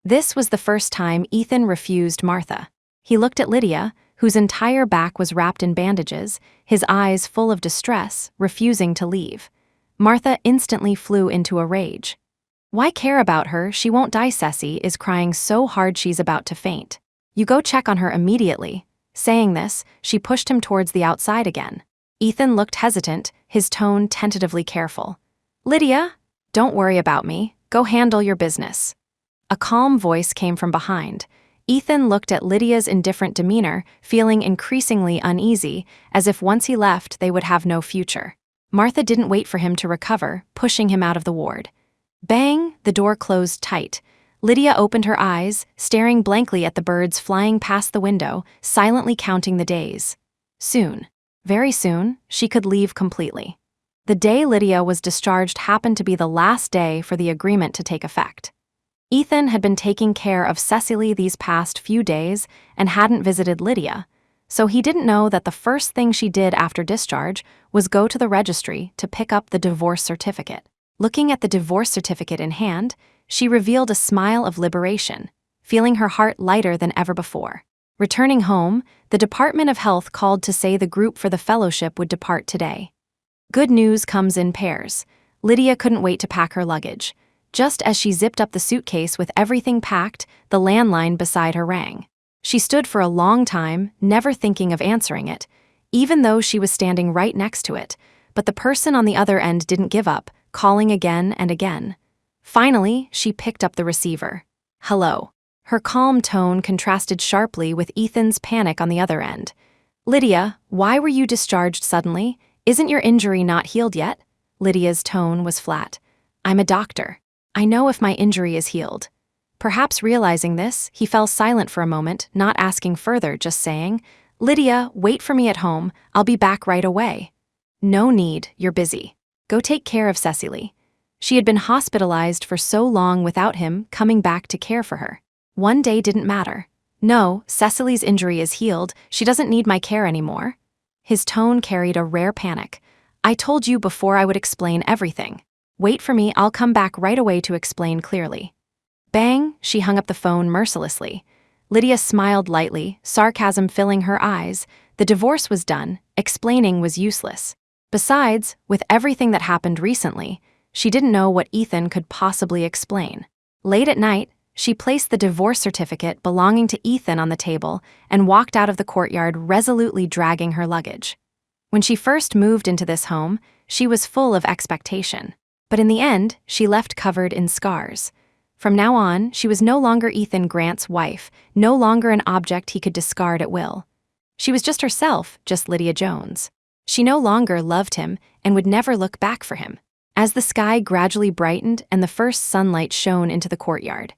This was the first time Ethan refused Martha. He looked at Lydia, whose entire back was wrapped in bandages, his eyes full of distress, refusing to leave. Martha instantly flew into a rage. "Why care about her? She won't die. Ceci is crying so hard she's about to faint. You go check on her immediately." Saying this, she pushed him towards the outside again. Ethan looked hesitant, his tone tentatively careful. "Lydia, don't worry about me. Go handle your business." A calm voice came from behind. Ethan looked at Lydia's indifferent demeanor, feeling increasingly uneasy, as if once he left they would have no future. Martha didn't wait for him to recover, pushing him out of the ward. Bang! The door closed tight. Lydia opened her eyes, staring blankly at the birds flying past the window, silently counting the days. Soon, very soon, she could leave completely. The day Lydia was discharged happened to be the last day for the agreement to take effect. Ethan had been taking care of Cecily these past few days and hadn't visited Lydia, so he didn't know that the first thing she did after discharge was go to the registry to pick up the divorce certificate. Looking at the divorce certificate in hand, she revealed a smile of liberation, feeling her heart lighter than ever before. Returning home, the Department of Health called to say the group for the fellowship would depart today. Good news comes in pairs. Lydia couldn't wait to pack her luggage. Just as she zipped up the suitcase with everything packed, the landline beside her rang. She stood for a long time, never thinking of answering it, even though she was standing right next to it, but the person on the other end didn't give up, calling again and again. Finally, she picked up the receiver. "Hello." Her calm tone contrasted sharply with Ethan's panic on the other end. "Lydia, why were you discharged suddenly? Isn't your injury not healed yet?" Lydia's tone was flat. "I'm a doctor. I know if my injury is healed." Perhaps realizing this, he fell silent for a moment, not asking further, just saying, "Lydia, wait for me at home. I'll be back right away." "No need, you're busy. Go take care of Cecily." She had been hospitalized for so long without him coming back to care for her. One day didn't matter. "No, Cecily's injury is healed. She doesn't need my care anymore." His tone carried a rare panic. "I told you before I would explain everything. Wait for me, I'll come back right away to explain clearly." Bang, she hung up the phone mercilessly. Lydia smiled lightly, sarcasm filling her eyes. The divorce was done, explaining was useless. Besides, with everything that happened recently, she didn't know what Ethan could possibly explain. Late at night, she placed the divorce certificate belonging to Ethan on the table and walked out of the courtyard, resolutely dragging her luggage. When she first moved into this home, she was full of expectation. But in the end, she left covered in scars. From now on, she was no longer Ethan Grant's wife, no longer an object he could discard at will. She was just herself, just Lydia Jones. She no longer loved him and would never look back for him. As the sky gradually brightened and the first sunlight shone into the courtyard,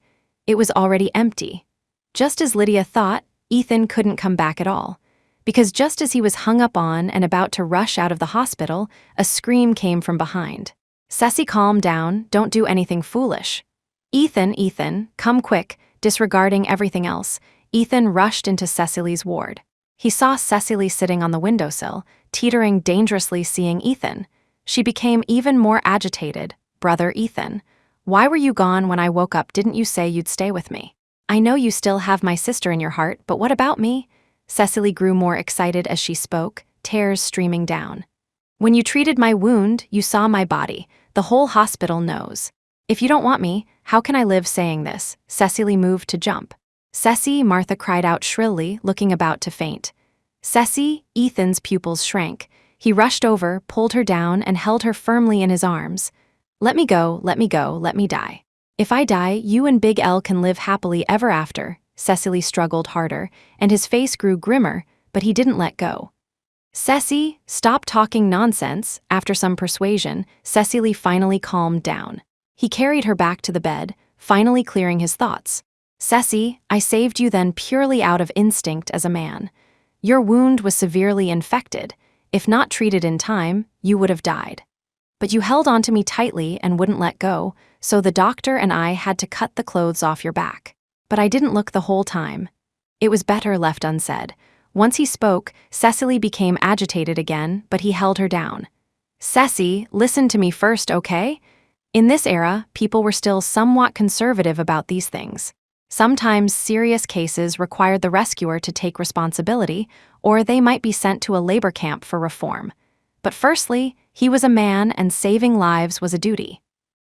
it was already empty. Just as Lydia thought, Ethan couldn't come back at all. Because just as he was hung up on and about to rush out of the hospital, a scream came from behind. "Ceci, calm down, don't do anything foolish." Ethan, come quick." Disregarding everything else, Ethan rushed into Cecily's ward. He saw Cecily sitting on the windowsill, teetering dangerously, seeing Ethan. She became even more agitated. "Brother Ethan, why were you gone when I woke up? Didn't you say you'd stay with me? I know you still have my sister in your heart, but what about me?" Cecily grew more excited as she spoke, tears streaming down. "When you treated my wound, you saw my body. The whole hospital knows. If you don't want me, how can I live?" Saying this, Cecily moved to jump. "Ceci," Martha cried out shrilly, looking about to faint. "Ceci," Ethan's pupils shrank. He rushed over, pulled her down, and held her firmly in his arms. Let me go, let me go, let me die. If I die, you and Big L can live happily ever after." Cecily struggled harder, and his face grew grimmer, but he didn't let go. "Ceci, stop talking nonsense." After some persuasion, Cecily finally calmed down. He carried her back to the bed, finally clearing his thoughts. "Ceci, I saved you then purely out of instinct as a man. Your wound was severely infected. If not treated in time, you would have died. But you held on to me tightly and wouldn't let go, so the doctor and I had to cut the clothes off your back. But I didn't look the whole time." It was better left unsaid. Once he spoke, Cecily became agitated again, but he held her down. "Ceci, listen to me first, okay?" In this era, people were still somewhat conservative about these things. Sometimes serious cases required the rescuer to take responsibility, or they might be sent to a labor camp for reform. But firstly, he was a man and saving lives was a duty.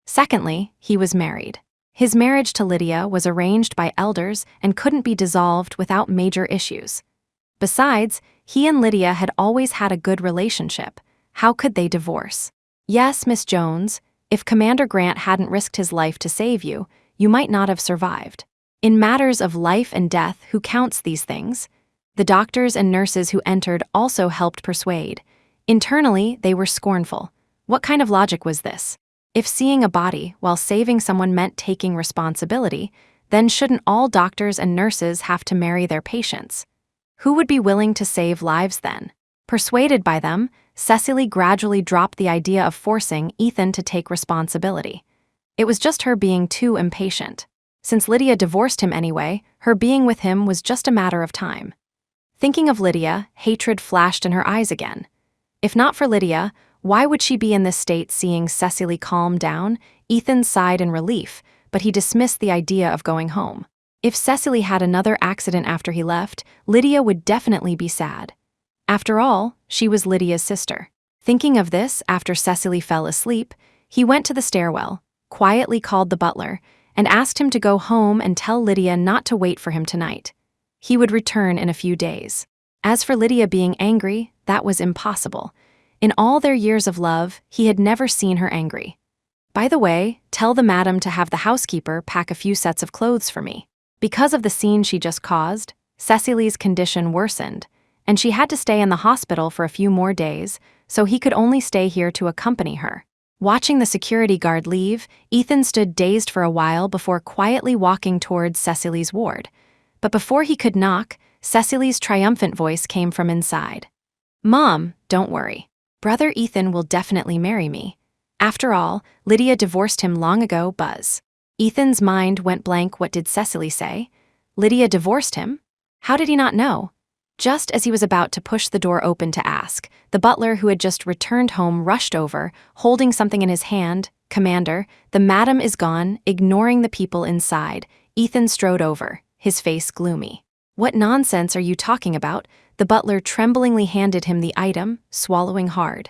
Secondly, he was married. His marriage to Lydia was arranged by elders and couldn't be dissolved without major issues. Besides, he and Lydia had always had a good relationship. How could they divorce? Yes, Miss Jones, if Commander Grant hadn't risked his life to save you, you might not have survived. In matters of life and death, who counts these things? The doctors and nurses who entered also helped persuade. Internally, they were scornful. What kind of logic was this? If seeing a body while saving someone meant taking responsibility, then shouldn't all doctors and nurses have to marry their patients? Who would be willing to save lives then? Persuaded by them, Cecily gradually dropped the idea of forcing Ethan to take responsibility. It was just her being too impatient. Since Lydia divorced him anyway, her being with him was just a matter of time. Thinking of Lydia, hatred flashed in her eyes again. If not for Lydia, why would she be in this state? Seeing Cecily calm down, Ethan sighed in relief, but he dismissed the idea of going home. If Cecily had another accident after he left, Lydia would definitely be sad. After all, she was Lydia's sister. Thinking of this after Cecily fell asleep, he went to the stairwell. quietly called the butler, and asked him to go home and tell Lydia not to wait for him tonight. He would return in a few days. As for Lydia being angry, that was impossible. In all their years of love, he had never seen her angry. "By the way, tell the madam to have the housekeeper pack a few sets of clothes for me." Because of the scene she just caused, Cecily's condition worsened, and she had to stay in the hospital for a few more days, so he could only stay here to accompany her. Watching the security guard leave, Ethan stood dazed for a while before quietly walking towards Cecily's ward. But before he could knock, Cecily's triumphant voice came from inside. "Mom, don't worry. Brother Ethan will definitely marry me. After all, Lydia divorced him long ago, Buzz." Ethan's mind went blank. What did Cecily say? Lydia divorced him? How did he not know? Just as he was about to push the door open to ask, the butler who had just returned home rushed over, holding something in his hand. "Commander, the madam is gone," ignoring the people inside. Ethan strode over, his face gloomy. "What nonsense are you talking about?" The butler tremblingly handed him the item, swallowing hard.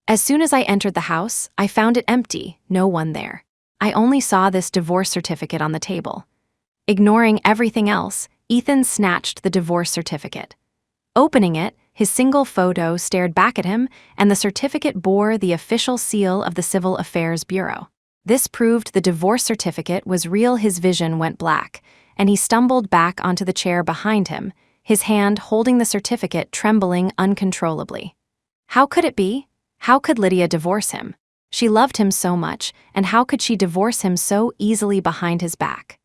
"As soon as I entered the house, I found it empty, no one there. I only saw this divorce certificate on the table." Ignoring everything else, Ethan snatched the divorce certificate. Opening it, his single photo stared back at him, and the certificate bore the official seal of the Civil Affairs Bureau. This proved the divorce certificate was real. His vision went black, and he stumbled back onto the chair behind him, his hand holding the certificate trembling uncontrollably. How could it be? How could Lydia divorce him? She loved him so much, and how could she divorce him so easily behind his back?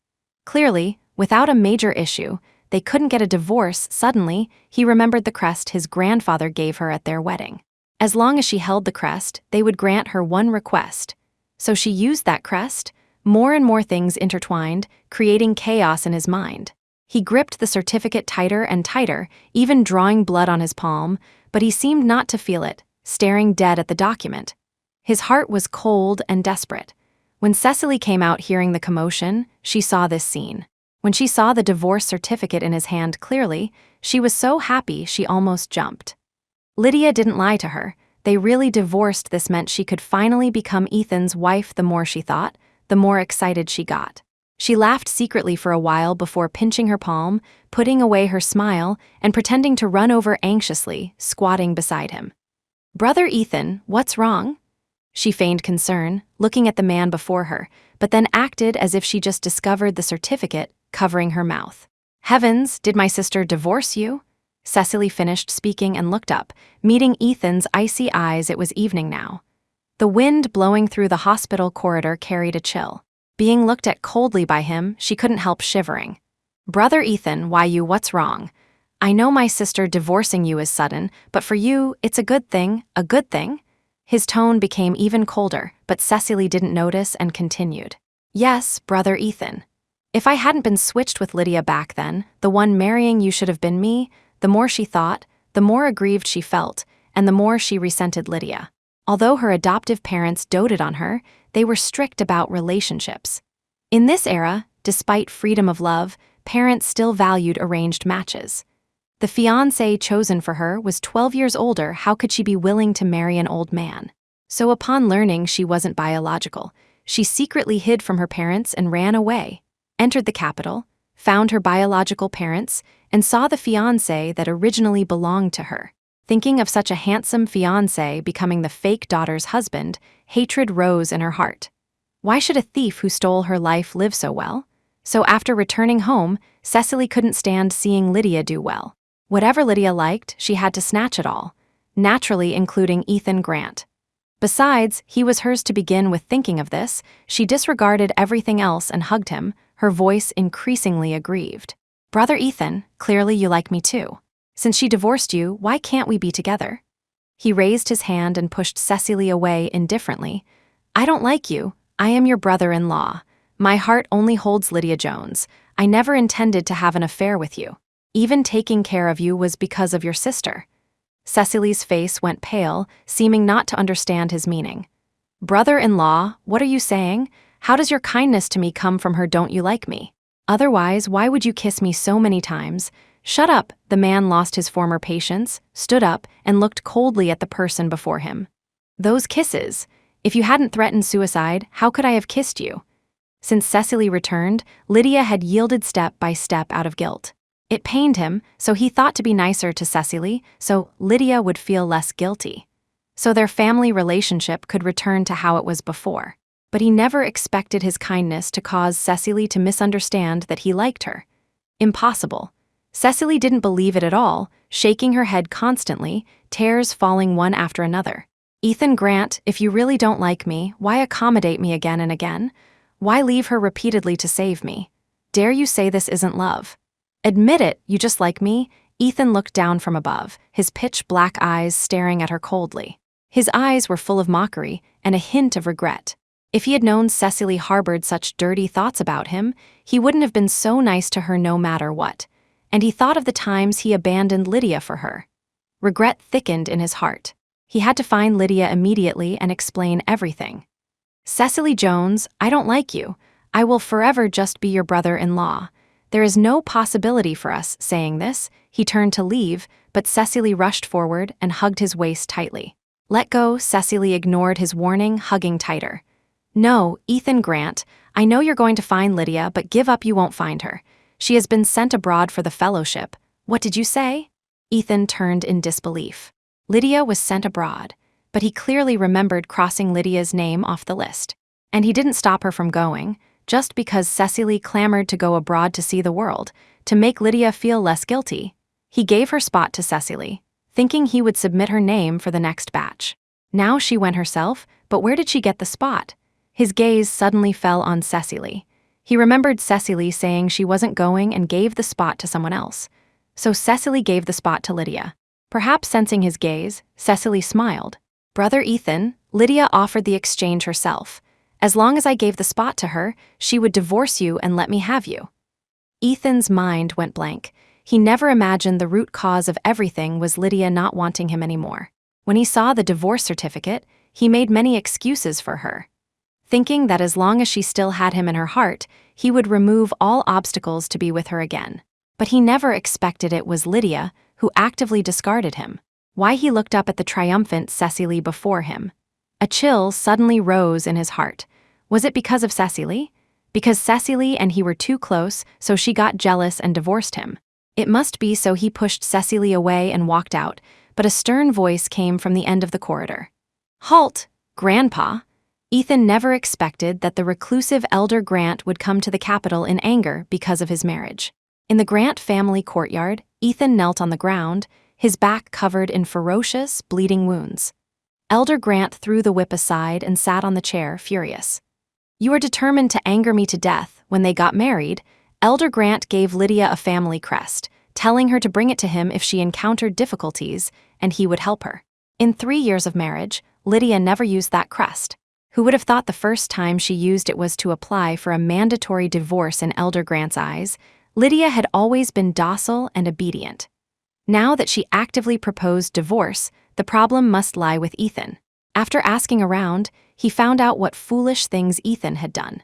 Clearly, without a major issue, they couldn't get a divorce. Suddenly, he remembered the crest his grandfather gave her at their wedding. As long as she held the crest, they would grant her one request. So she used that crest. More and more things intertwined, creating chaos in his mind. He gripped the certificate tighter and tighter, even drawing blood on his palm, but he seemed not to feel it, staring dead at the document. His heart was cold and desperate. When Cecily came out hearing the commotion, she saw this scene. When she saw the divorce certificate in his hand clearly, she was so happy she almost jumped. Lydia didn't lie to her. They really divorced. This meant she could finally become Ethan's wife. The more she thought, the more excited she got. She laughed secretly for a while before pinching her palm, putting away her smile, and pretending to run over anxiously, squatting beside him. "Brother Ethan, what's wrong?" She feigned concern, looking at the man before her, but then acted as if she just discovered the certificate, covering her mouth. "Heavens, did my sister divorce you?" Cecily finished speaking and looked up, meeting Ethan's icy eyes. It was evening now. The wind blowing through the hospital corridor carried a chill. Being looked at coldly by him, she couldn't help shivering. "Brother Ethan, what's wrong? I know my sister divorcing you is sudden, but for you, it's a good thing, a good thing?" His tone became even colder, but Cecily didn't notice and continued. "Yes, brother Ethan. If I hadn't been switched with Lydia back then, the one marrying you should have been me." The more she thought, the more aggrieved she felt, and the more she resented Lydia. Although her adoptive parents doted on her, they were strict about relationships. In this era, despite freedom of love, parents still valued arranged matches. The fiancé chosen for her was 12 years older. How could she be willing to marry an old man? So upon learning she wasn't biological, she secretly hid from her parents and ran away, entered the capital, found her biological parents, and saw the fiancé that originally belonged to her. Thinking of such a handsome fiancé becoming the fake daughter's husband, hatred rose in her heart. Why should a thief who stole her life live so well? So after returning home, Cecily couldn't stand seeing Lydia do well. Whatever Lydia liked, she had to snatch it all, naturally including Ethan Grant. Besides, he was hers to begin with. Thinking of this, she disregarded everything else and hugged him, her voice increasingly aggrieved. "Brother Ethan, clearly you like me too. Since she divorced you, why can't we be together?" He raised his hand and pushed Cecily away indifferently. "I don't like you. I am your brother-in-law. My heart only holds Lydia Jones. I never intended to have an affair with you. Even taking care of you was because of your sister." Cecily's face went pale, seeming not to understand his meaning. "Brother-in-law, what are you saying? How does your kindness to me come from her? Don't you like me? Otherwise, why would you kiss me so many times?" "Shut up." The man lost his former patience, stood up, and looked coldly at the person before him. "Those kisses. If you hadn't threatened suicide, how could I have kissed you? Since Cecily returned, Lydia had yielded step by step out of guilt. It pained him, so he thought to be nicer to Cecily, so Lydia would feel less guilty. So their family relationship could return to how it was before. But he never expected his kindness to cause Cecily to misunderstand that he liked her. Impossible. Cecily didn't believe it at all, shaking her head constantly, tears falling one after another. Ethan Grant, if you really don't like me, why accommodate me again and again? Why leave her repeatedly to save me? Dare you say this isn't love? Admit it, you just like me? Ethan looked down from above, his pitch-black eyes staring at her coldly. His eyes were full of mockery and a hint of regret. If he had known Cecily harbored such dirty thoughts about him, he wouldn't have been so nice to her no matter what. And he thought of the times he abandoned Lydia for her. Regret thickened in his heart. He had to find Lydia immediately and explain everything. Cecily Jones, I don't like you. I will forever just be your brother-in-law. There is no possibility for us. Saying this, he turned to leave, but Cecily rushed forward and hugged his waist tightly. Let go. Cecily ignored his warning, hugging tighter. No, Ethan Grant, I know you're going to find Lydia, but give up, you won't find her. She has been sent abroad for the fellowship. What did you say? Ethan turned in disbelief. Lydia was sent abroad, but he clearly remembered crossing Lydia's name off the list. And he didn't stop her from going, just because Cecily clamored to go abroad to see the world, to make Lydia feel less guilty. He gave her spot to Cecily, thinking he would submit her name for the next batch. Now she went herself, but where did she get the spot? His gaze suddenly fell on Cecily. He remembered Cecily saying she wasn't going and gave the spot to someone else. So Cecily gave the spot to Lydia. Perhaps sensing his gaze, Cecily smiled. Brother Ethan, Lydia offered the exchange herself. As long as I gave the spot to her, she would divorce you and let me have you. Ethan's mind went blank. He never imagined the root cause of everything was Lydia not wanting him anymore. When he saw the divorce certificate, he made many excuses for her, thinking that as long as she still had him in her heart, he would remove all obstacles to be with her again. But he never expected it was Lydia who actively discarded him. Why he looked up at the triumphant Cecily before him. A chill suddenly rose in his heart. Was it because of Cecily? Because Cecily and he were too close, so she got jealous and divorced him. It must be, so he pushed Cecily away and walked out, but a stern voice came from the end of the corridor. Halt, Grandpa! Ethan never expected that the reclusive elder Grant would come to the capital in anger because of his marriage. In the Grant family courtyard, Ethan knelt on the ground, his back covered in ferocious, bleeding wounds. Elder Grant threw the whip aside and sat on the chair, furious. You are determined to anger me to death. When they got married, Elder Grant gave Lydia a family crest, telling her to bring it to him if she encountered difficulties, and he would help her. In 3 years of marriage, Lydia never used that crest. Who would have thought the first time she used it was to apply for a mandatory divorce in Elder Grant's eyes? Lydia had always been docile and obedient. Now that she actively proposed divorce, the problem must lie with Ethan. After asking around, he found out what foolish things Ethan had done.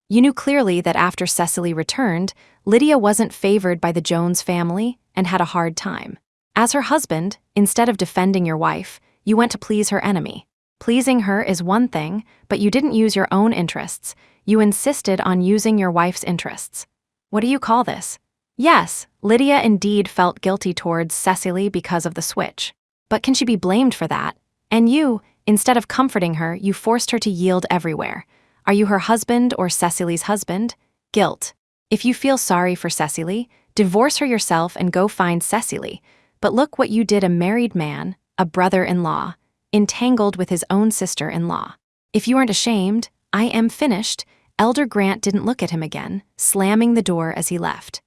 You knew clearly that after Cecily returned, Lydia wasn't favored by the Jones family and had a hard time. As her husband, instead of defending your wife, you went to please her enemy. Pleasing her is one thing, but you didn't use your own interests. You insisted on using your wife's interests. What do you call this? Yes, Lydia indeed felt guilty towards Cecily because of the switch. But can she be blamed for that? And you, instead of comforting her, you forced her to yield everywhere. Are you her husband or Cecily's husband? Guilt. If you feel sorry for Cecily, divorce her yourself and go find Cecily. But look what you did, a married man, a brother-in-law, entangled with his own sister-in-law. If you aren't ashamed, I am finished. Elder Grant didn't look at him again, slamming the door as he left.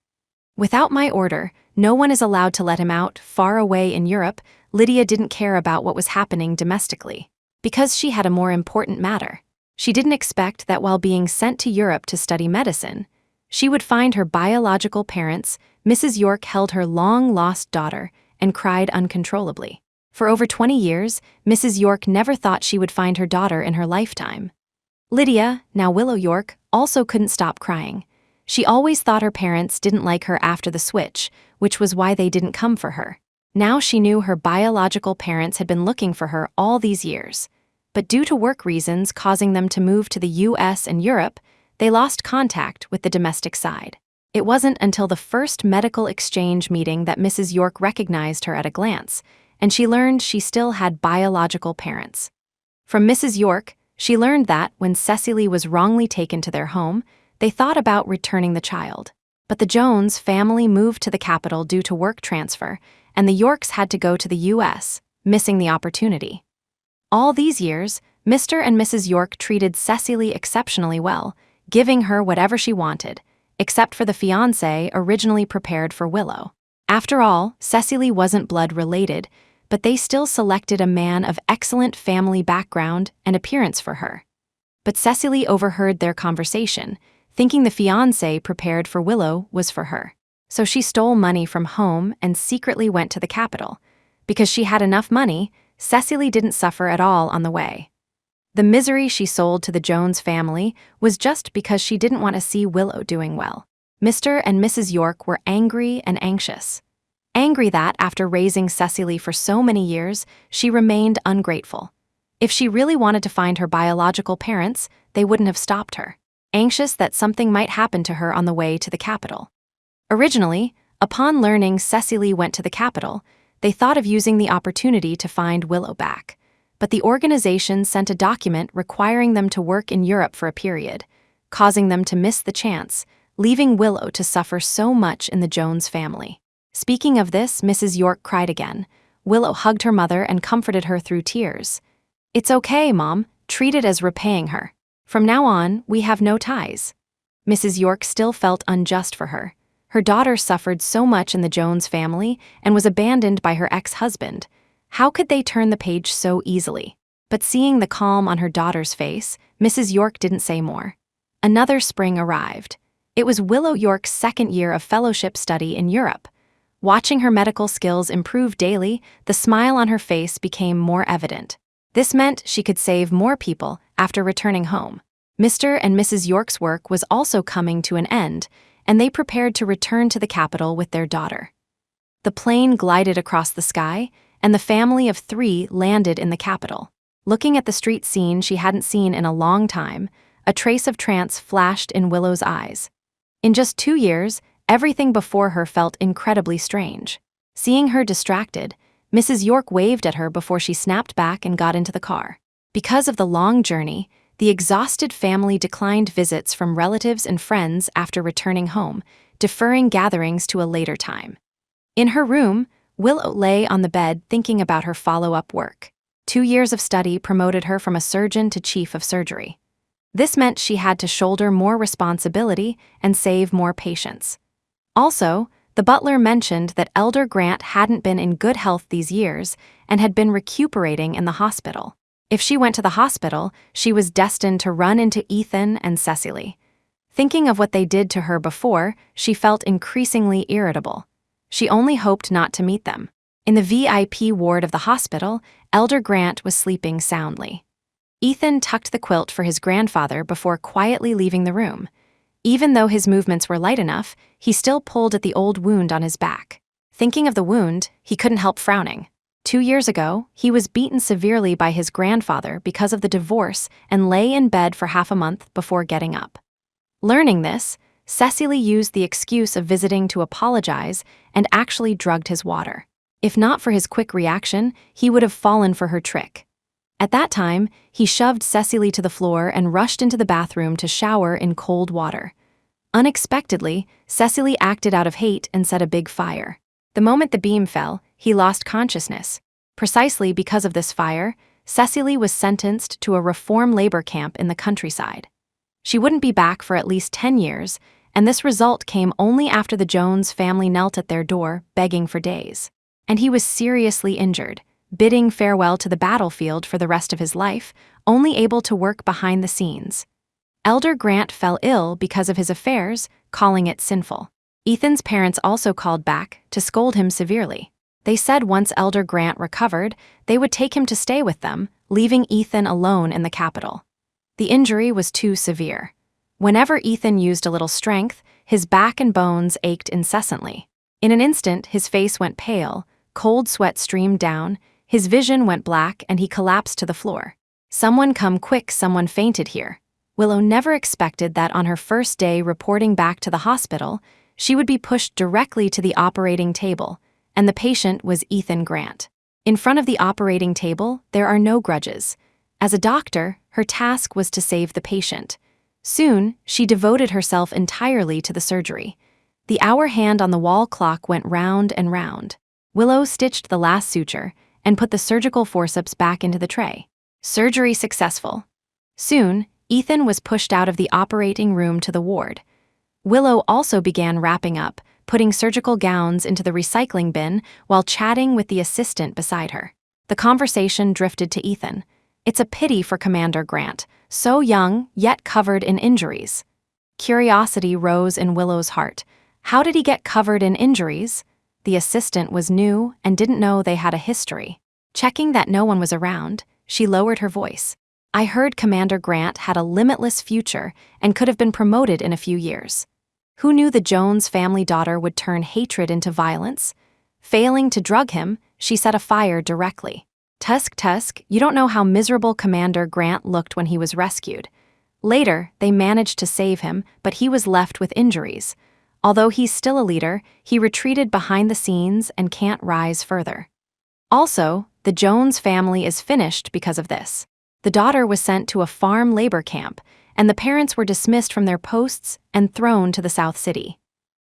Without my order, no one is allowed to let him out. Far away in Europe, Lydia didn't care about what was happening domestically, because she had a more important matter. She didn't expect that while being sent to Europe to study medicine, she would find her biological parents. Mrs. York held her long-lost daughter and cried uncontrollably. For over 20 years, Mrs. York never thought she would find her daughter in her lifetime. Lydia, now Willow York, also couldn't stop crying. She always thought her parents didn't like her after the switch, which was why they didn't come for her. Now she knew her biological parents had been looking for her all these years. But due to work reasons causing them to move to the US and Europe, they lost contact with the domestic side. It wasn't until the first medical exchange meeting that Mrs. York recognized her at a glance, and she learned she still had biological parents. From Mrs. York, she learned that when Cecily was wrongly taken to their home, they thought about returning the child. But the Jones family moved to the capital due to work transfer, and the Yorks had to go to the US, missing the opportunity. All these years, Mr. and Mrs. York treated Cecily exceptionally well, giving her whatever she wanted, except for the fiancé originally prepared for Willow. After all, Cecily wasn't blood-related, but they still selected a man of excellent family background and appearance for her. But Cecily overheard their conversation, thinking the fiancé prepared for Willow was for her. So she stole money from home and secretly went to the capital. Because she had enough money, Cecily didn't suffer at all on the way. The misery she sold to the Jones family was just because she didn't want to see Willow doing well. Mr. and Mrs. York were angry and anxious. Angry that, after raising Cecily for so many years, she remained ungrateful. If she really wanted to find her biological parents, they wouldn't have stopped her. Anxious that something might happen to her on the way to the capital. Originally, upon learning Cecily went to the capital, they thought of using the opportunity to find Willow back. But the organization sent a document requiring them to work in Europe for a period, causing them to miss the chance, leaving Willow to suffer so much in the Jones family. Speaking of this, Mrs. York cried again. Willow hugged her mother and comforted her through tears. "It's okay, Mom. Treat it as repaying her. From now on, we have no ties." Mrs. York still felt unjust for her. Her daughter suffered so much in the Jones family and was abandoned by her ex-husband. How could they turn the page so easily? But seeing the calm on her daughter's face, Mrs. York didn't say more. Another spring arrived. It was Willow York's second year of fellowship study in Europe. Watching her medical skills improve daily, the smile on her face became more evident. This meant she could save more people after returning home. Mr. and Mrs. York's work was also coming to an end, and they prepared to return to the capital with their daughter. The plane glided across the sky, and the family of 3 landed in the capital. Looking at the street scene she hadn't seen in a long time, a trace of trance flashed in Willow's eyes. In just 2 years, everything before her felt incredibly strange. Seeing her distracted, Mrs. York waved at her before she snapped back and got into the car. Because of the long journey, the exhausted family declined visits from relatives and friends after returning home, deferring gatherings to a later time. In her room, Willow lay on the bed thinking about her follow-up work. 2 years of study promoted her from a surgeon to chief of surgery. This meant she had to shoulder more responsibility and save more patients. Also, the butler mentioned that Elder Grant hadn't been in good health these years and had been recuperating in the hospital. If she went to the hospital, she was destined to run into Ethan and Cecily. Thinking of what they did to her before, she felt increasingly irritable. She only hoped not to meet them. In the VIP ward of the hospital, Elder Grant was sleeping soundly. Ethan tucked the quilt for his grandfather before quietly leaving the room. Even though his movements were light enough, he still pulled at the old wound on his back. Thinking of the wound, he couldn't help frowning. 2 years ago, he was beaten severely by his grandfather because of the divorce and lay in bed for half a month before getting up. Learning this, Cecily used the excuse of visiting to apologize and actually drugged his water. If not for his quick reaction, he would have fallen for her trick. At that time, he shoved Cecily to the floor and rushed into the bathroom to shower in cold water. Unexpectedly, Cecily acted out of hate and set a big fire. The moment the beam fell, he lost consciousness. Precisely because of this fire, Cecily was sentenced to a reform labor camp in the countryside. She wouldn't be back for at least 10 years, and this result came only after the Jones family knelt at their door, begging for days. And he was seriously injured, bidding farewell to the battlefield for the rest of his life, only able to work behind the scenes. Elder Grant fell ill because of his affairs, calling it sinful. Ethan's parents also called back to scold him severely. They said once Elder Grant recovered, they would take him to stay with them, leaving Ethan alone in the capital. The injury was too severe. Whenever Ethan used a little strength, his back and bones ached incessantly. In an instant, his face went pale, cold sweat streamed down, his vision went black, and he collapsed to the floor. "Someone come quick, someone fainted here." Willow never expected that on her first day reporting back to the hospital, she would be pushed directly to the operating table, and the patient was Ethan Grant. In front of the operating table, there are no grudges. As a doctor, her task was to save the patient. Soon, she devoted herself entirely to the surgery. The hour hand on the wall clock went round and round. Willow stitched the last suture and put the surgical forceps back into the tray. Surgery successful. Soon, Ethan was pushed out of the operating room to the ward. Willow also began wrapping up, putting surgical gowns into the recycling bin while chatting with the assistant beside her. The conversation drifted to Ethan. It's a pity for Commander Grant, so young yet covered in injuries. Curiosity rose in Willow's heart. How did he get covered in injuries? The assistant was new and didn't know they had a history. Checking that no one was around, she lowered her voice. "I heard Commander Grant had a limitless future and could have been promoted in a few years. Who knew the Jones family daughter would turn hatred into violence? Failing to drug him, she set a fire directly. Tusk, you don't know how miserable Commander Grant looked when he was rescued. Later, they managed to save him, but he was left with injuries. Although he's still a leader, he retreated behind the scenes and can't rise further. Also, the Jones family is finished because of this. The daughter was sent to a farm labor camp, and the parents were dismissed from their posts and thrown to the South City."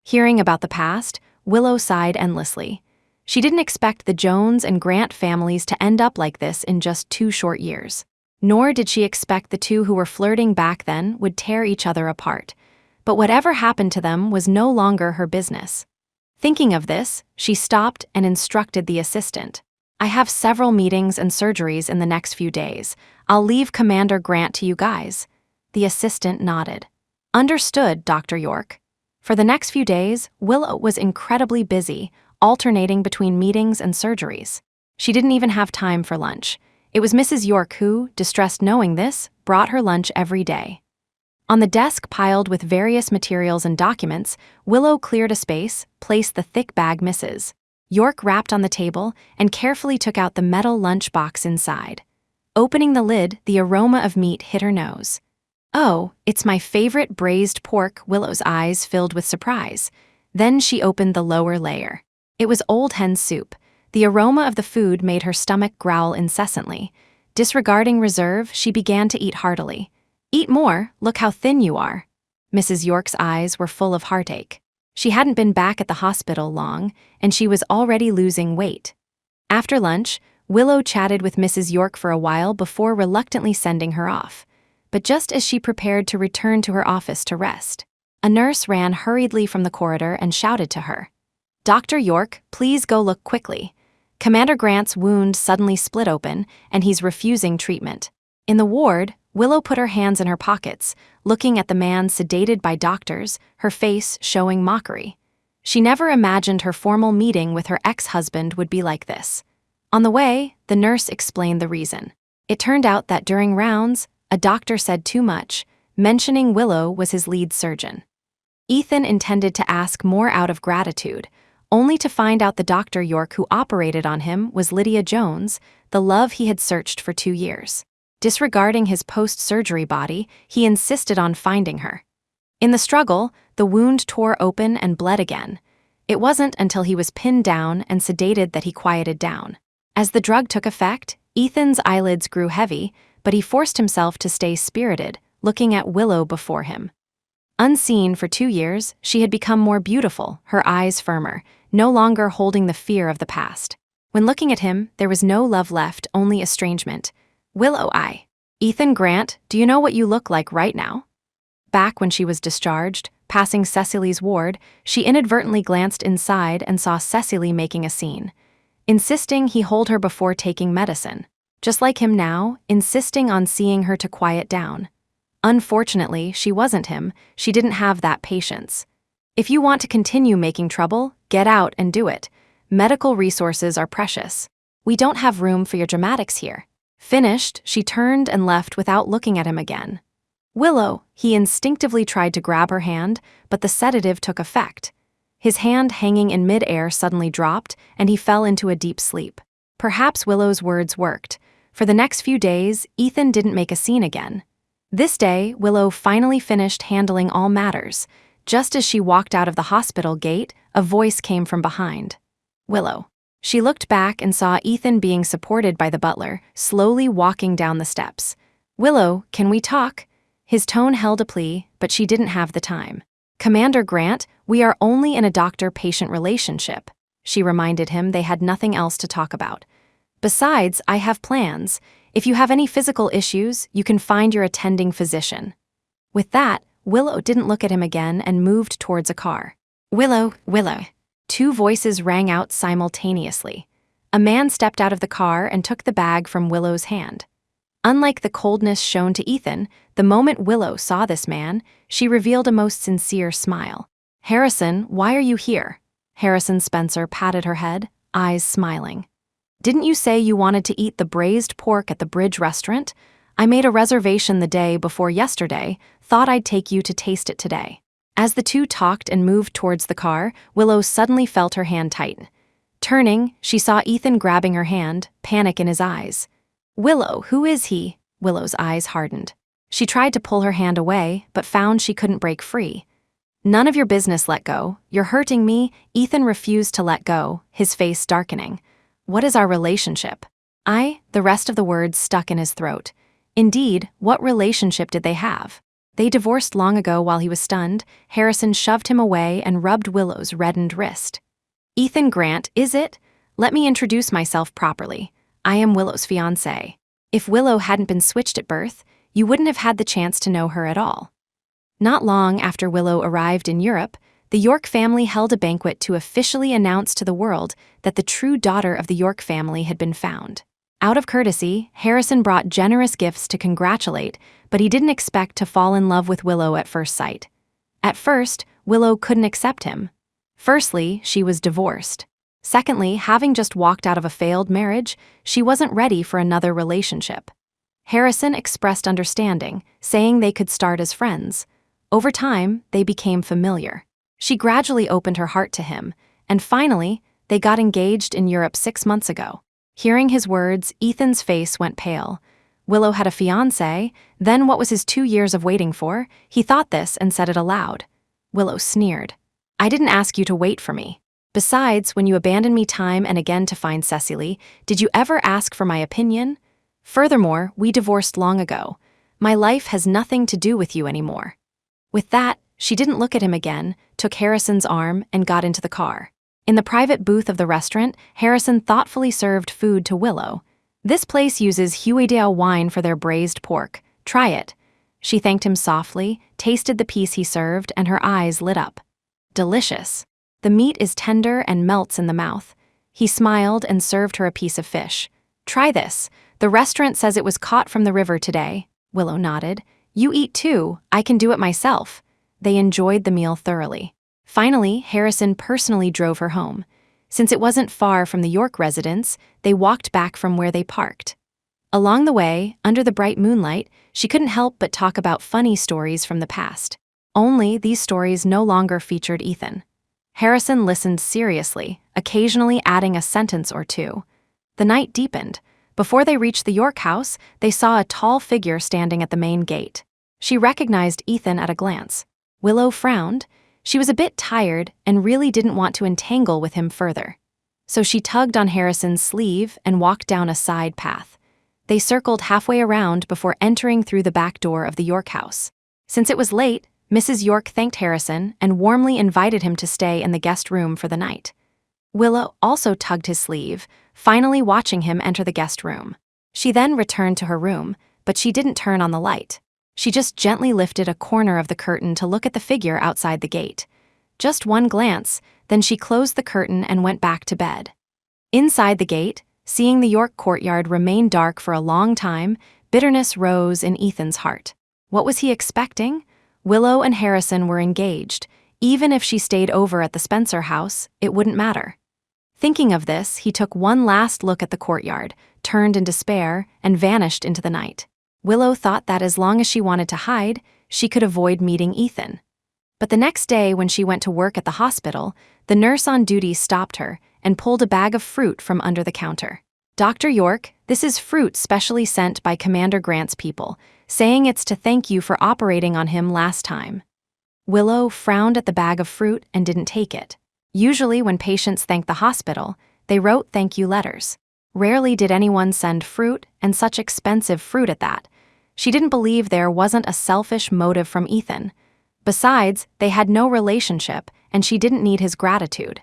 Hearing about the past, Willow sighed endlessly. She didn't expect the Jones and Grant families to end up like this in just 2 short years. Nor did she expect the two who were flirting back then would tear each other apart. But whatever happened to them was no longer her business. Thinking of this, she stopped and instructed the assistant. "I have several meetings and surgeries in the next few days. I'll leave Commander Grant to you guys." The assistant nodded. "Understood, Dr. York." For the next few days, Willow was incredibly busy, alternating between meetings and surgeries. She didn't even have time for lunch. It was Mrs. York who, distressed knowing this, brought her lunch every day. On the desk piled with various materials and documents, Willow cleared a space, placed the thick bag Mrs. York wrapped on the table, and carefully took out the metal lunchbox inside. Opening the lid, the aroma of meat hit her nose. "Oh, it's my favorite braised pork," Willow's eyes filled with surprise. Then she opened the lower layer. It was old hen soup. The aroma of the food made her stomach growl incessantly. Disregarding reserve, she began to eat heartily. "Eat more, look how thin you are." Mrs. York's eyes were full of heartache. She hadn't been back at the hospital long, and she was already losing weight. After lunch, Willow chatted with Mrs. York for a while before reluctantly sending her off. But just as she prepared to return to her office to rest, a nurse ran hurriedly from the corridor and shouted to her, "Dr. York, please go look quickly. Commander Grant's wound suddenly split open, and he's refusing treatment." In the ward, Willow put her hands in her pockets, looking at the man sedated by doctors, her face showing mockery. She never imagined her formal meeting with her ex-husband would be like this. On the way, the nurse explained the reason. It turned out that during rounds, a doctor said too much, mentioning Willow was his lead surgeon. Ethan intended to ask more out of gratitude, only to find out the Dr. York who operated on him was Lydia Jones, the love he had searched for 2 years. Disregarding his post-surgery body, he insisted on finding her. In the struggle, the wound tore open and bled again. It wasn't until he was pinned down and sedated that he quieted down. As the drug took effect, Ethan's eyelids grew heavy, but he forced himself to stay spirited, looking at Willow before him. Unseen for 2 years, she had become more beautiful, her eyes firmer, no longer holding the fear of the past. When looking at him, there was no love left, only estrangement. "Willow, Ethan Grant, do you know what you look like right now?" Back when she was discharged, passing Cecily's ward, she inadvertently glanced inside and saw Cecily making a scene. Insisting he hold her before taking medicine. Just like him now, insisting on seeing her to quiet down. Unfortunately, she wasn't him. She didn't have that patience. If you want to continue making trouble, get out and do it. Medical resources are precious. We don't have room for your dramatics here. Finished, she turned and left without looking at him again. "Willow," he instinctively tried to grab her hand, but the sedative took effect. His hand hanging in mid-air suddenly dropped, and he fell into a deep sleep. Perhaps Willow's words worked. For the next few days, Ethan didn't make a scene again. This day, Willow finally finished handling all matters. Just as she walked out of the hospital gate, a voice came from behind. Willow. She looked back and saw Ethan being supported by the butler, slowly walking down the steps. Willow, can we talk? His tone held a plea, but she didn't have the time. Commander Grant, we are only in a doctor-patient relationship. She reminded him they had nothing else to talk about. Besides, I have plans. If you have any physical issues, you can find your attending physician. With that, Willow didn't look at him again and moved towards a car. Willow, Willow. Two voices rang out simultaneously. A man stepped out of the car and took the bag from Willow's hand. Unlike the coldness shown to Ethan, the moment Willow saw this man, she revealed a most sincere smile. Harrison, why are you here? Harrison Spencer patted her head, eyes smiling. Didn't you say you wanted to eat the braised pork at the Bridge restaurant? I made a reservation the day before yesterday, thought I'd take you to taste it today. As the two talked and moved towards the car, Willow suddenly felt her hand tighten. Turning, she saw Ethan grabbing her hand, panic in his eyes. Willow, who is he? Willow's eyes hardened. She tried to pull her hand away, but found she couldn't break free. None of your business, let go. You're hurting me. Ethan refused to let go, his face darkening. What is our relationship? The rest of the words stuck in his throat. Indeed, what relationship did they have? They divorced long ago. While he was stunned, Harrison shoved him away and rubbed Willow's reddened wrist. Ethan Grant, is it? Let me introduce myself properly. I am Willow's fiancé. If Willow hadn't been switched at birth, you wouldn't have had the chance to know her at all. Not long after Willow arrived in Europe, the York family held a banquet to officially announce to the world that the true daughter of the York family had been found. Out of courtesy, Harrison brought generous gifts to congratulate, but he didn't expect to fall in love with Willow at first sight. At first, Willow couldn't accept him. Firstly, she was divorced. Secondly, having just walked out of a failed marriage, she wasn't ready for another relationship. Harrison expressed understanding, saying they could start as friends. Over time, they became familiar. She gradually opened her heart to him, and finally, they got engaged in Europe 6 months ago. Hearing his words, Ethan's face went pale. Willow had a fiancé, then what was his 2 years of waiting for? He thought this and said it aloud. Willow sneered. I didn't ask you to wait for me. Besides, when you abandoned me time and again to find Cecily, did you ever ask for my opinion? Furthermore, we divorced long ago. My life has nothing to do with you anymore. With that, she didn't look at him again, took Harrison's arm, and got into the car. In the private booth of the restaurant, Harrison thoughtfully served food to Willow. This place uses Away.Now wine for their braised pork. Try it. She thanked him softly, tasted the piece he served, and her eyes lit up. Delicious. The meat is tender and melts in the mouth. He smiled and served her a piece of fish. Try this. The restaurant says it was caught from the river today. Willow nodded. You eat too. I can do it myself. They enjoyed the meal thoroughly. Finally, Harrison personally drove her home. Since it wasn't far from the York residence, they walked back from where they parked. Along the way, under the bright moonlight, she couldn't help but talk about funny stories from the past. Only these stories no longer featured Ethan. Harrison listened seriously, occasionally adding a sentence or two. The night deepened. Before they reached the York house, they saw a tall figure standing at the main gate. She recognized Ethan at a glance. Willow frowned. She was a bit tired and really didn't want to entangle with him further. So she tugged on Harrison's sleeve and walked down a side path. They circled halfway around before entering through the back door of the York house. Since it was late, Mrs. York thanked Harrison and warmly invited him to stay in the guest room for the night. Willow also tugged his sleeve, finally watching him enter the guest room. She then returned to her room, but she didn't turn on the light. She just gently lifted a corner of the curtain to look at the figure outside the gate. Just one glance, then she closed the curtain and went back to bed. Inside the gate, seeing the York courtyard remain dark for a long time, bitterness rose in Ethan's heart. What was he expecting? Willow and Harrison were engaged. Even if she stayed over at the Spencer house, it wouldn't matter. Thinking of this, he took one last look at the courtyard, turned in despair, and vanished into the night. Willow thought that as long as she wanted to hide, she could avoid meeting Ethan. But the next day when she went to work at the hospital, the nurse on duty stopped her and pulled a bag of fruit from under the counter. "Dr. York, this is fruit specially sent by Commander Grant's people, saying it's to thank you for operating on him last time." Willow frowned at the bag of fruit and didn't take it. Usually when patients thanked the hospital, they wrote thank you letters. Rarely did anyone send fruit, and such expensive fruit at that. She didn't believe there wasn't a selfish motive from Ethan. Besides, they had no relationship, and she didn't need his gratitude.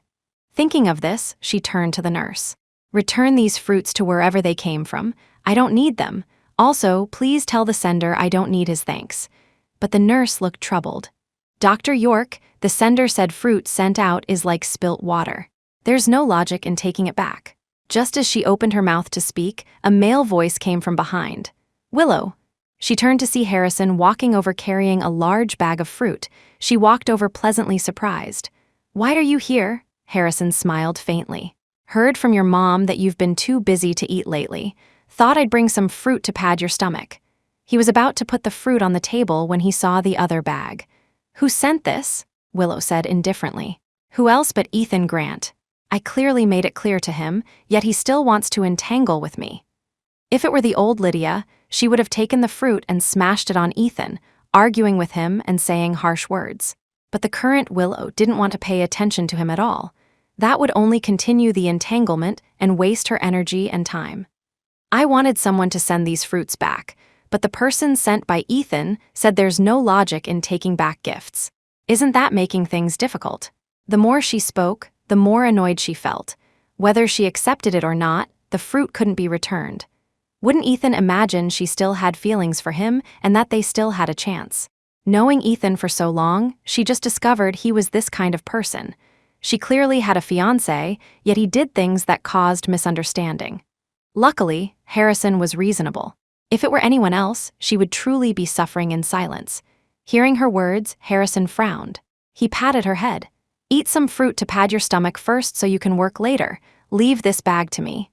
Thinking of this, she turned to the nurse. "Return these fruits to wherever they came from. I don't need them. Also, please tell the sender I don't need his thanks." But the nurse looked troubled. "Dr. York, the sender said fruit sent out is like spilt water. There's no logic in taking it back." Just as she opened her mouth to speak, a male voice came from behind. "Willow." She turned to see Harrison walking over carrying a large bag of fruit. She walked over pleasantly surprised. "Why are you here?" Harrison smiled faintly. "Heard from your mom that you've been too busy to eat lately. Thought I'd bring some fruit to pad your stomach." He was about to put the fruit on the table when he saw the other bag. "Who sent this?" Willow said indifferently. "Who else but Ethan Grant? I clearly made it clear to him, yet he still wants to entangle with me." If it were the old Lydia, she would have taken the fruit and smashed it on Ethan, arguing with him and saying harsh words. But the current Willow didn't want to pay attention to him at all. That would only continue the entanglement and waste her energy and time. "I wanted someone to send these fruits back, but the person sent by Ethan said there's no logic in taking back gifts. Isn't that making things difficult?" The more she spoke, the more annoyed she felt. Whether she accepted it or not, the fruit couldn't be returned. Wouldn't Ethan imagine she still had feelings for him and that they still had a chance? Knowing Ethan for so long, she just discovered he was this kind of person. She clearly had a fiancé, yet he did things that caused misunderstanding. Luckily, Harrison was reasonable. If it were anyone else, she would truly be suffering in silence. Hearing her words, Harrison frowned. He patted her head. "Eat some fruit to pad your stomach first so you can work later. Leave this bag to me."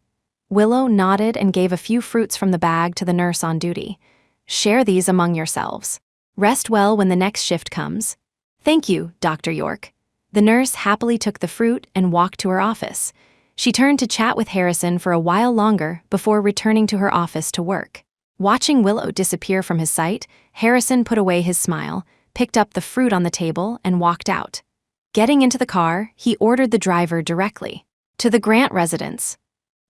Willow nodded and gave a few fruits from the bag to the nurse on duty. "Share these among yourselves. Rest well when the next shift comes." "Thank you, Dr. York." The nurse happily took the fruit and walked to her office. She turned to chat with Harrison for a while longer before returning to her office to work. Watching Willow disappear from his sight, Harrison put away his smile, picked up the fruit on the table, and walked out. Getting into the car, he ordered the driver directly to the Grant residence.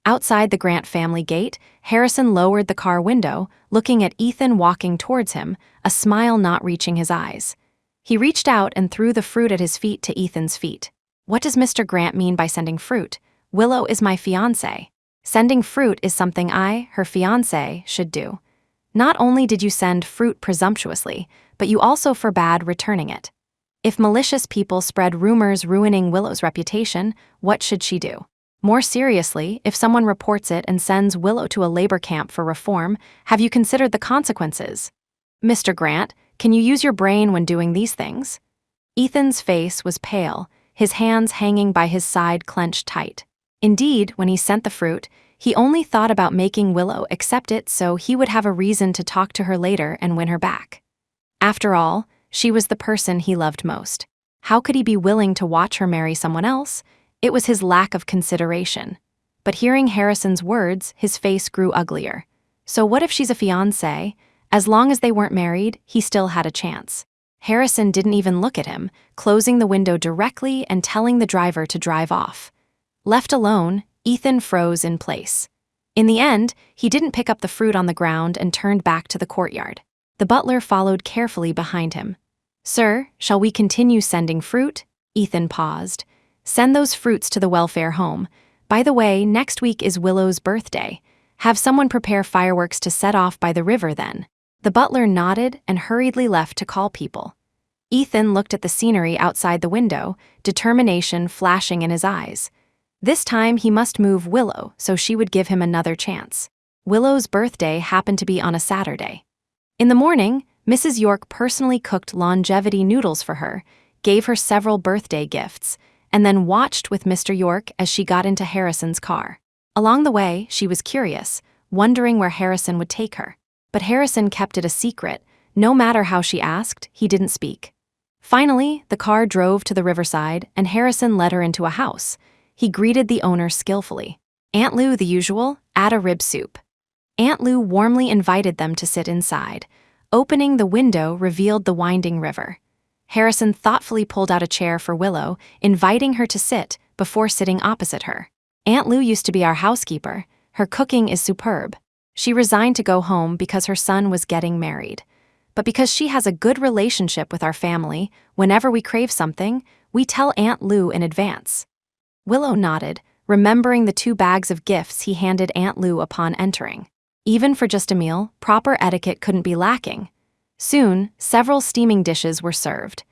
Outside the Grant family gate, Harrison lowered the car window, looking at Ethan walking towards him, a smile not reaching his eyes. He reached out and threw the fruit at his feet to Ethan's feet. "What does Mr. Grant mean by sending fruit? Willow is my fiancé. Sending fruit is something I, her fiancé, should do. Not only did you send fruit presumptuously, but you also forbade returning it. If malicious people spread rumors ruining Willow's reputation, what should she do? More seriously, if someone reports it and sends Willow to a labor camp for reform, have you considered the consequences? Mr. Grant, can you use your brain when doing these things?" Ethan's face was pale, his hands hanging by his side clenched tight. Indeed, when he sent the fruit, he only thought about making Willow accept it so he would have a reason to talk to her later and win her back. After all, she was the person he loved most. How could he be willing to watch her marry someone else? It was his lack of consideration. But hearing Harrison's words, his face grew uglier. So what if she's a fiancé? As long as they weren't married, he still had a chance. Harrison didn't even look at him, closing the window directly and telling the driver to drive off. Left alone, Ethan froze in place. In the end, he didn't pick up the fruit on the ground and turned back to the courtyard. The butler followed carefully behind him. "Sir, shall we continue sending fruit?" Ethan paused. "Send those fruits to the welfare home. By the way, next week is Willow's birthday. Have someone prepare fireworks to set off by the river then." The butler nodded and hurriedly left to call people. Ethan looked at the scenery outside the window, determination flashing in his eyes. This time he must move Willow so she would give him another chance. Willow's birthday happened to be on a Saturday. In the morning, Mrs. York personally cooked longevity noodles for her, gave her several birthday gifts, and then watched with Mr. York as she got into Harrison's car. Along the way, she was curious, wondering where Harrison would take her. But Harrison kept it a secret. No matter how she asked, he didn't speak. Finally, the car drove to the riverside, and Harrison led her into a house. He greeted the owner skillfully. "Aunt Lou, the usual?" add a rib soup. Aunt Lou warmly invited them to sit inside. Opening the window revealed the winding river. Harrison thoughtfully pulled out a chair for Willow, inviting her to sit before sitting opposite her. Aunt Lou used to be our housekeeper. Her cooking is superb. She resigned to go home because her son was getting married. But because she has a good relationship with our family, whenever we crave something, we tell Aunt Lou in advance. Willow nodded, remembering the 2 bags of gifts he handed Aunt Lou upon entering. Even for just a meal, proper etiquette couldn't be lacking. Soon, several steaming dishes were served.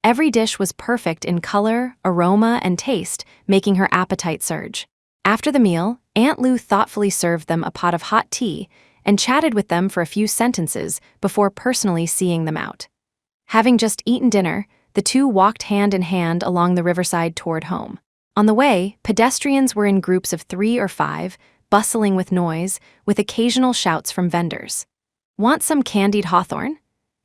Every dish was perfect in color, aroma, and taste, making her appetite surge. After the meal, Aunt Lou thoughtfully served them a pot of hot tea and chatted with them for a few sentences before personally seeing them out. Having just eaten dinner, the 2 walked hand in hand along the riverside toward home. On the way, pedestrians were in groups of 3 or 5, bustling with noise, with occasional shouts from vendors. "Want some candied hawthorn?"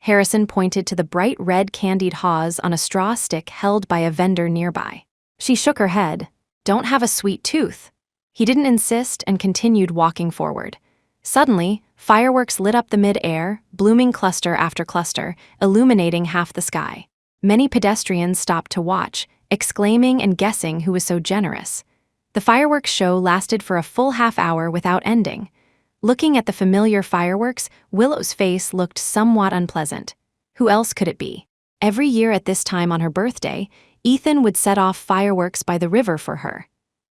Harrison pointed to the bright red candied haws on a straw stick held by a vendor nearby. She shook her head. "Don't have a sweet tooth." He didn't insist and continued walking forward. Suddenly, fireworks lit up the mid-air, blooming cluster after cluster, illuminating half the sky. Many pedestrians stopped to watch, exclaiming and guessing who was so generous. The fireworks show lasted for a full half-hour without ending. Looking at the familiar fireworks, Willow's face looked somewhat unpleasant. Who else could it be? Every year at this time on her birthday, Ethan would set off fireworks by the river for her.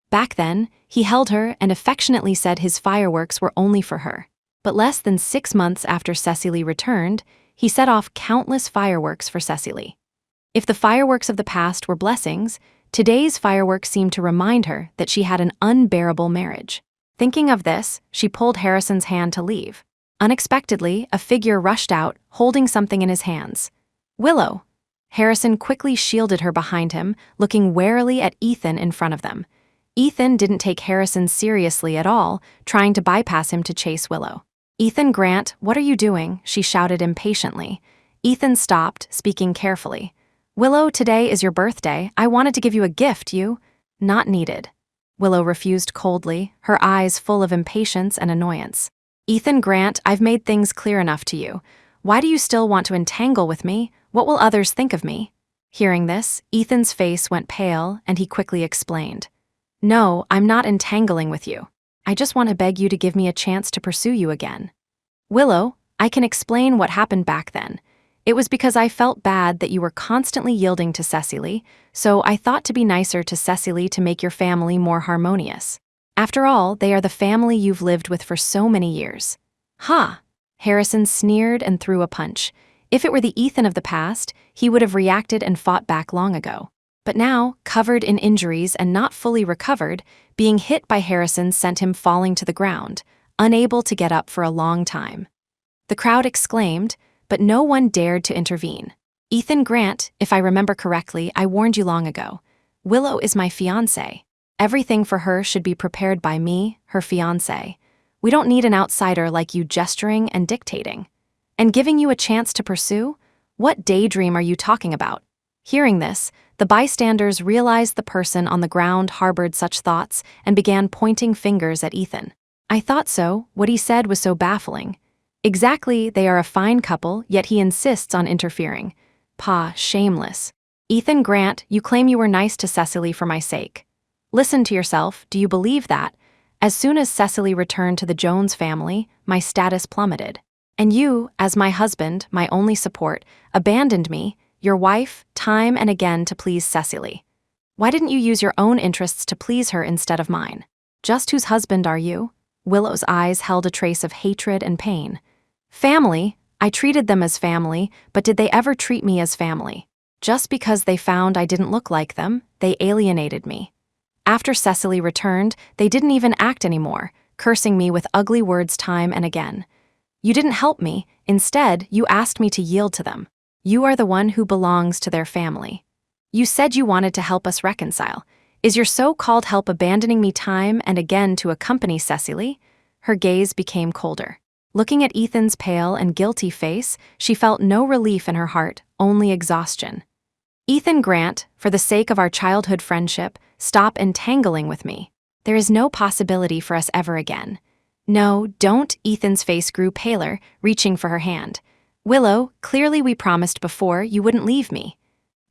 Back then, he held her and affectionately said his fireworks were only for her. But less than 6 months after Cecily returned, he set off countless fireworks for Cecily. If the fireworks of the past were blessings, today's fireworks seemed to remind her that she had an unbearable marriage. Thinking of this, she pulled Harrison's hand to leave. Unexpectedly, a figure rushed out, holding something in his hands. "Willow!" Harrison quickly shielded her behind him, looking warily at Ethan in front of them. Ethan didn't take Harrison seriously at all, trying to bypass him to chase Willow. "Ethan Grant, what are you doing?" she shouted impatiently. Ethan stopped, speaking carefully. "Willow, today is your birthday. I wanted to give you a gift, you—" "Not needed." Willow refused coldly, her eyes full of impatience and annoyance. "Ethan Grant, I've made things clear enough to you. Why do you still want to entangle with me? What will others think of me?" Hearing this, Ethan's face went pale, and he quickly explained. "No, I'm not entangling with you. I just want to beg you to give me a chance to pursue you again." "Willow, I can explain what happened back then. It was because I felt bad that you were constantly yielding to Cecily, so I thought to be nicer to Cecily to make your family more harmonious. After all, they are the family you've lived with for so many years." "Ha!" Harrison sneered and threw a punch. If it were the Ethan of the past, he would have reacted and fought back long ago. But now, covered in injuries and not fully recovered, being hit by Harrison sent him falling to the ground, unable to get up for a long time. The crowd exclaimed, but no one dared to intervene. "Ethan Grant, if I remember correctly, I warned you long ago. Willow is my fiancé. Everything for her should be prepared by me, her fiancé. We don't need an outsider like you gesturing and dictating. And giving you a chance to pursue? What daydream are you talking about?" Hearing this, the bystanders realized the person on the ground harbored such thoughts and began pointing fingers at Ethan. "I thought so. What he said was so baffling. Exactly, they are a fine couple, yet he insists on interfering. Pa, shameless. Ethan Grant, you claim you were nice to Cecily for my sake. Listen to yourself, do you believe that? As soon as Cecily returned to the Jones family, my status plummeted. And you, as my husband, my only support, abandoned me, your wife, time and again to please Cecily. Why didn't you use your own interests to please her instead of mine? Just whose husband are you?" Willow's eyes held a trace of hatred and pain. "Family? I treated them as family, but did they ever treat me as family? Just because they found I didn't look like them, they alienated me. After Cecily returned, they didn't even act anymore, cursing me with ugly words time and again. You didn't help me. Instead, you asked me to yield to them. You are the one who belongs to their family. You said you wanted to help us reconcile. Is your so-called help abandoning me time and again to accompany Cecily?" Her gaze became colder. Looking at Ethan's pale and guilty face, she felt no relief in her heart, only exhaustion. "Ethan Grant, for the sake of our childhood friendship, stop entangling with me. There is no possibility for us ever again. No, don't. Ethan's face grew paler, reaching for her hand. Willow, clearly we promised before you wouldn't leave me.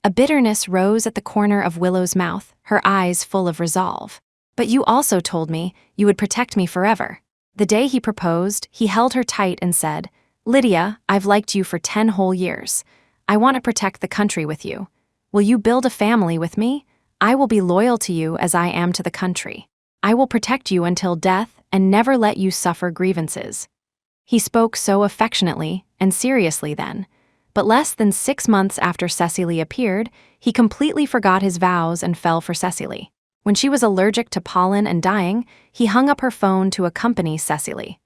A bitterness rose at the corner of Willow's mouth, her eyes full of resolve. But you also told me you would protect me forever. The day he proposed, he held her tight and said, Lydia, I've liked you for 10 whole years. I want to protect the country with you. Will you build a family with me? I will be loyal to you as I am to the country. I will protect you until death and never let you suffer grievances. He spoke so affectionately and seriously then, but less than 6 months after Cecily appeared, he completely forgot his vows and fell for Cecily. When she was allergic to pollen and dying, he hung up her phone to accompany Cecily.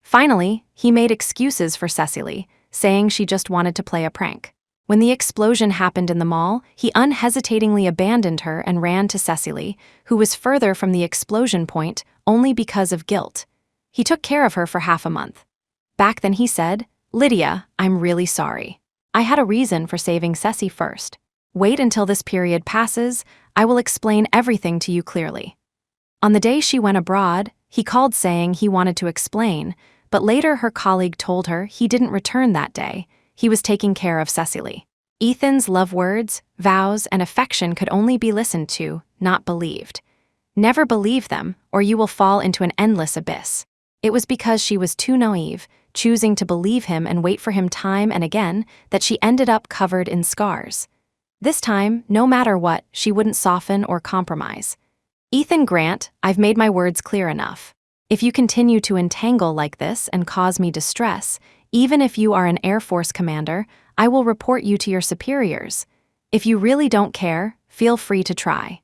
Finally, he made excuses for Cecily, saying she just wanted to play a prank. When the explosion happened in the mall, he unhesitatingly abandoned her and ran to Cecily, who was further from the explosion point only because of guilt. He took care of her for half a month. Back then he said, Lydia, I'm really sorry. I had a reason for saving Ceci first. Wait until this period passes, I will explain everything to you clearly. On the day she went abroad, he called saying he wanted to explain, but later her colleague told her he didn't return that day. He was taking care of Cecily. Ethan's love words, vows, and affection could only be listened to, not believed. Never believe them, or you will fall into an endless abyss. It was because she was too naive, choosing to believe him and wait for him time and again, that she ended up covered in scars. This time, no matter what, she wouldn't soften or compromise. Ethan Grant, I've made my words clear enough. If you continue to entangle like this and cause me distress, even if you are an Air Force commander, I will report you to your superiors. If you really don't care, feel free to try.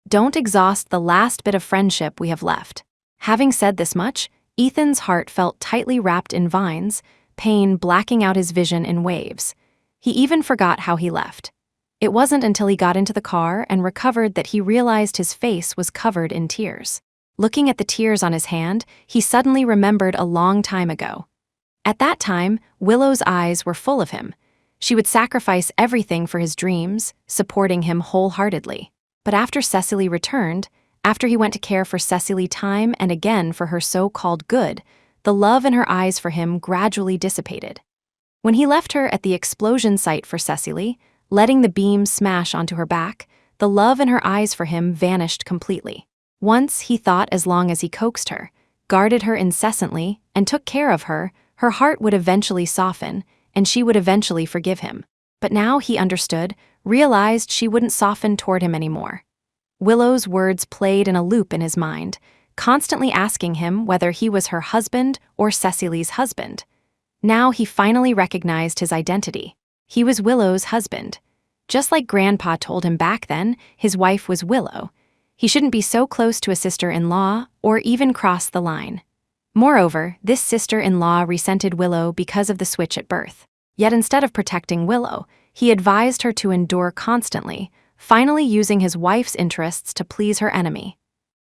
Don't exhaust the last bit of friendship we have left. Having said this much, Ethan's heart felt tightly wrapped in vines, pain blacking out his vision in waves. He even forgot how he left. It wasn't until he got into the car and recovered that he realized his face was covered in tears. Looking at the tears on his hand, he suddenly remembered a long time ago. At that time, Willow's eyes were full of him. She would sacrifice everything for his dreams, supporting him wholeheartedly. But after Cecily returned, after he went to care for Cecily time and again for her so-called good, the love in her eyes for him gradually dissipated. When he left her at the explosion site for Cecily, letting the beam smash onto her back, the love in her eyes for him vanished completely. Once he thought as long as he coaxed her, guarded her incessantly, and took care of her, her heart would eventually soften, and she would eventually forgive him. But now he understood, realized she wouldn't soften toward him anymore. Willow's words played in a loop in his mind, constantly asking him whether he was her husband or Cecily's husband. Now he finally recognized his identity. He was Willow's husband. Just like Grandpa told him back then, his wife was Willow. He shouldn't be so close to a sister-in-law or even cross the line. Moreover, this sister-in-law resented Willow because of the switch at birth. Yet instead of protecting Willow, he advised her to endure constantly, finally using his wife's interests to please her enemy.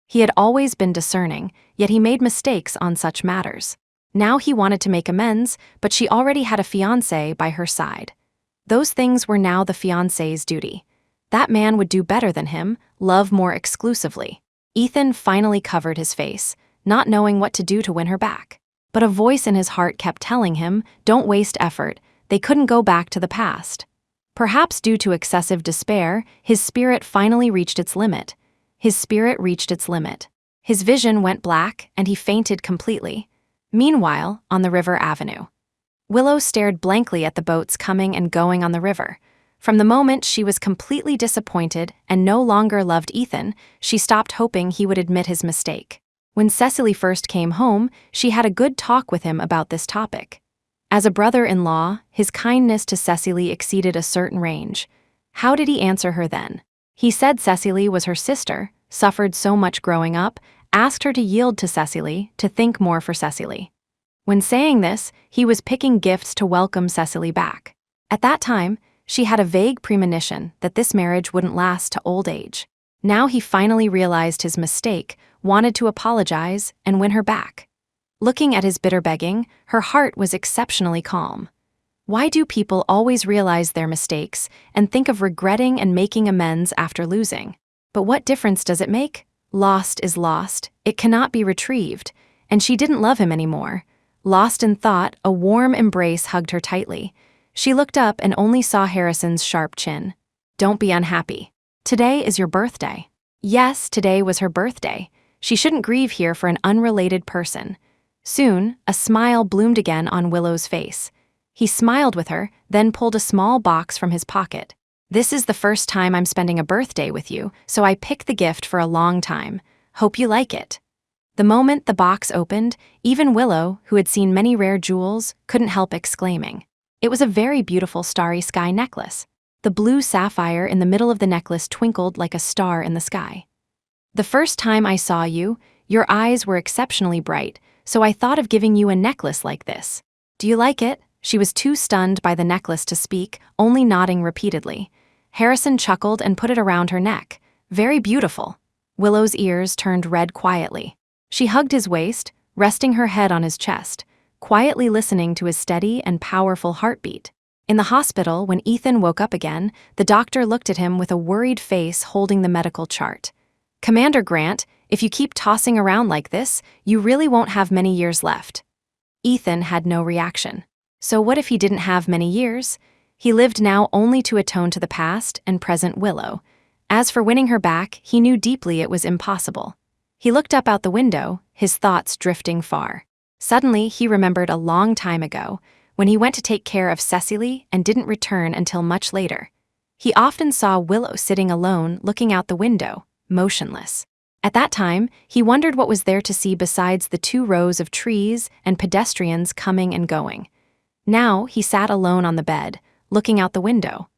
He had always been discerning, yet he made mistakes on such matters. Now he wanted to make amends, but she already had a fiancé by her side. Those things were now the fiancé's duty. That man would do better than him, love more exclusively. Ethan finally covered his face, not knowing what to do to win her back. But a voice in his heart kept telling him, don't waste effort, they couldn't go back to the past. Perhaps due to excessive despair, his spirit finally reached its limit. His vision went black, and he fainted completely. Meanwhile, on the river avenue, Willow stared blankly at the boats coming and going on the river. From the moment she was completely disappointed and no longer loved Ethan, she stopped hoping he would admit his mistake. When Cecily first came home, she had a good talk with him about this topic. As a brother-in-law, his kindness to Cecily exceeded a certain range. How did he answer her then? He said Cecily was her sister, suffered so much growing up, asked her to yield to Cecily, to think more for Cecily. When saying this, he was picking gifts to welcome Cecily back. At that time, she had a vague premonition that this marriage wouldn't last to old age. Now he finally realized his mistake, wanted to apologize, and win her back. Looking at his bitter begging, her heart was exceptionally calm. Why do people always realize their mistakes and think of regretting and making amends after losing? But what difference does it make? Lost is lost, it cannot be retrieved, and she didn't love him anymore. Lost in thought, a warm embrace hugged her tightly. She looked up and only saw Harrison's sharp chin. "Don't be unhappy. Today is your birthday." Yes, today was her birthday. She shouldn't grieve here for an unrelated person. Soon, a smile bloomed again on Willow's face. He smiled with her, then pulled a small box from his pocket. "This is the first time I'm spending a birthday with you, so I picked the gift for a long time. Hope you like it." The moment the box opened, even Willow, who had seen many rare jewels, couldn't help exclaiming. It was a very beautiful starry sky necklace. The blue sapphire in the middle of the necklace twinkled like a star in the sky. "The first time I saw you, your eyes were exceptionally bright, so I thought of giving you a necklace like this. Do you like it?" She was too stunned by the necklace to speak, only nodding repeatedly. Harrison chuckled and put it around her neck. "Very beautiful." Willow's ears turned red quietly. She hugged his waist, resting her head on his chest, quietly listening to his steady and powerful heartbeat. In the hospital, when Ethan woke up again, the doctor looked at him with a worried face holding the medical chart. "Commander Grant, if you keep tossing around like this, you really won't have many years left." Ethan had no reaction. So what if he didn't have many years? He lived now only to atone to the past and present Willow. As for winning her back, he knew deeply it was impossible. He looked up out the window, his thoughts drifting far. Suddenly, he remembered a long time ago, when he went to take care of Cecily and didn't return until much later. He often saw Willow sitting alone, looking out the window, motionless. At that time, he wondered what was there to see besides the 2 rows of trees and pedestrians coming and going. Now he sat alone on the bed, looking out the window,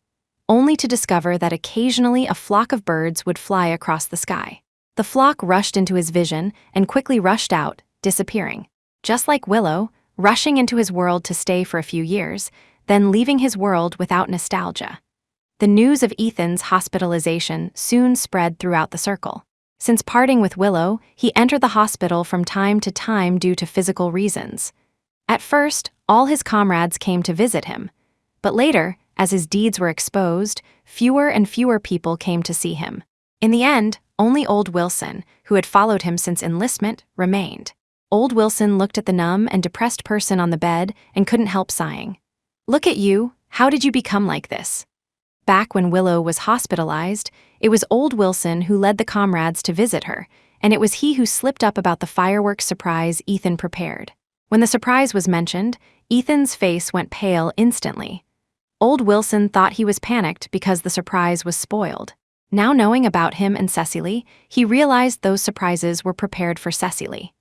only to discover that occasionally a flock of birds would fly across the sky. The flock rushed into his vision and quickly rushed out, disappearing. Just like Willow, rushing into his world to stay for a few years, then leaving his world without nostalgia. The news of Ethan's hospitalization soon spread throughout the circle. Since parting with Willow, he entered the hospital from time to time due to physical reasons. At first, all his comrades came to visit him. But later, as his deeds were exposed, fewer and fewer people came to see him. In the end, only old Wilson, who had followed him since enlistment, remained. Old Wilson looked at the numb and depressed person on the bed and couldn't help sighing. "Look at you, how did you become like this?" Back when Willow was hospitalized, it was old Wilson who led the comrades to visit her, and it was he who slipped up about the fireworks surprise Ethan prepared. When the surprise was mentioned, Ethan's face went pale instantly. Old Wilson thought he was panicked because the surprise was spoiled. Now knowing about him and Cecily, he realized those surprises were prepared for Cecily.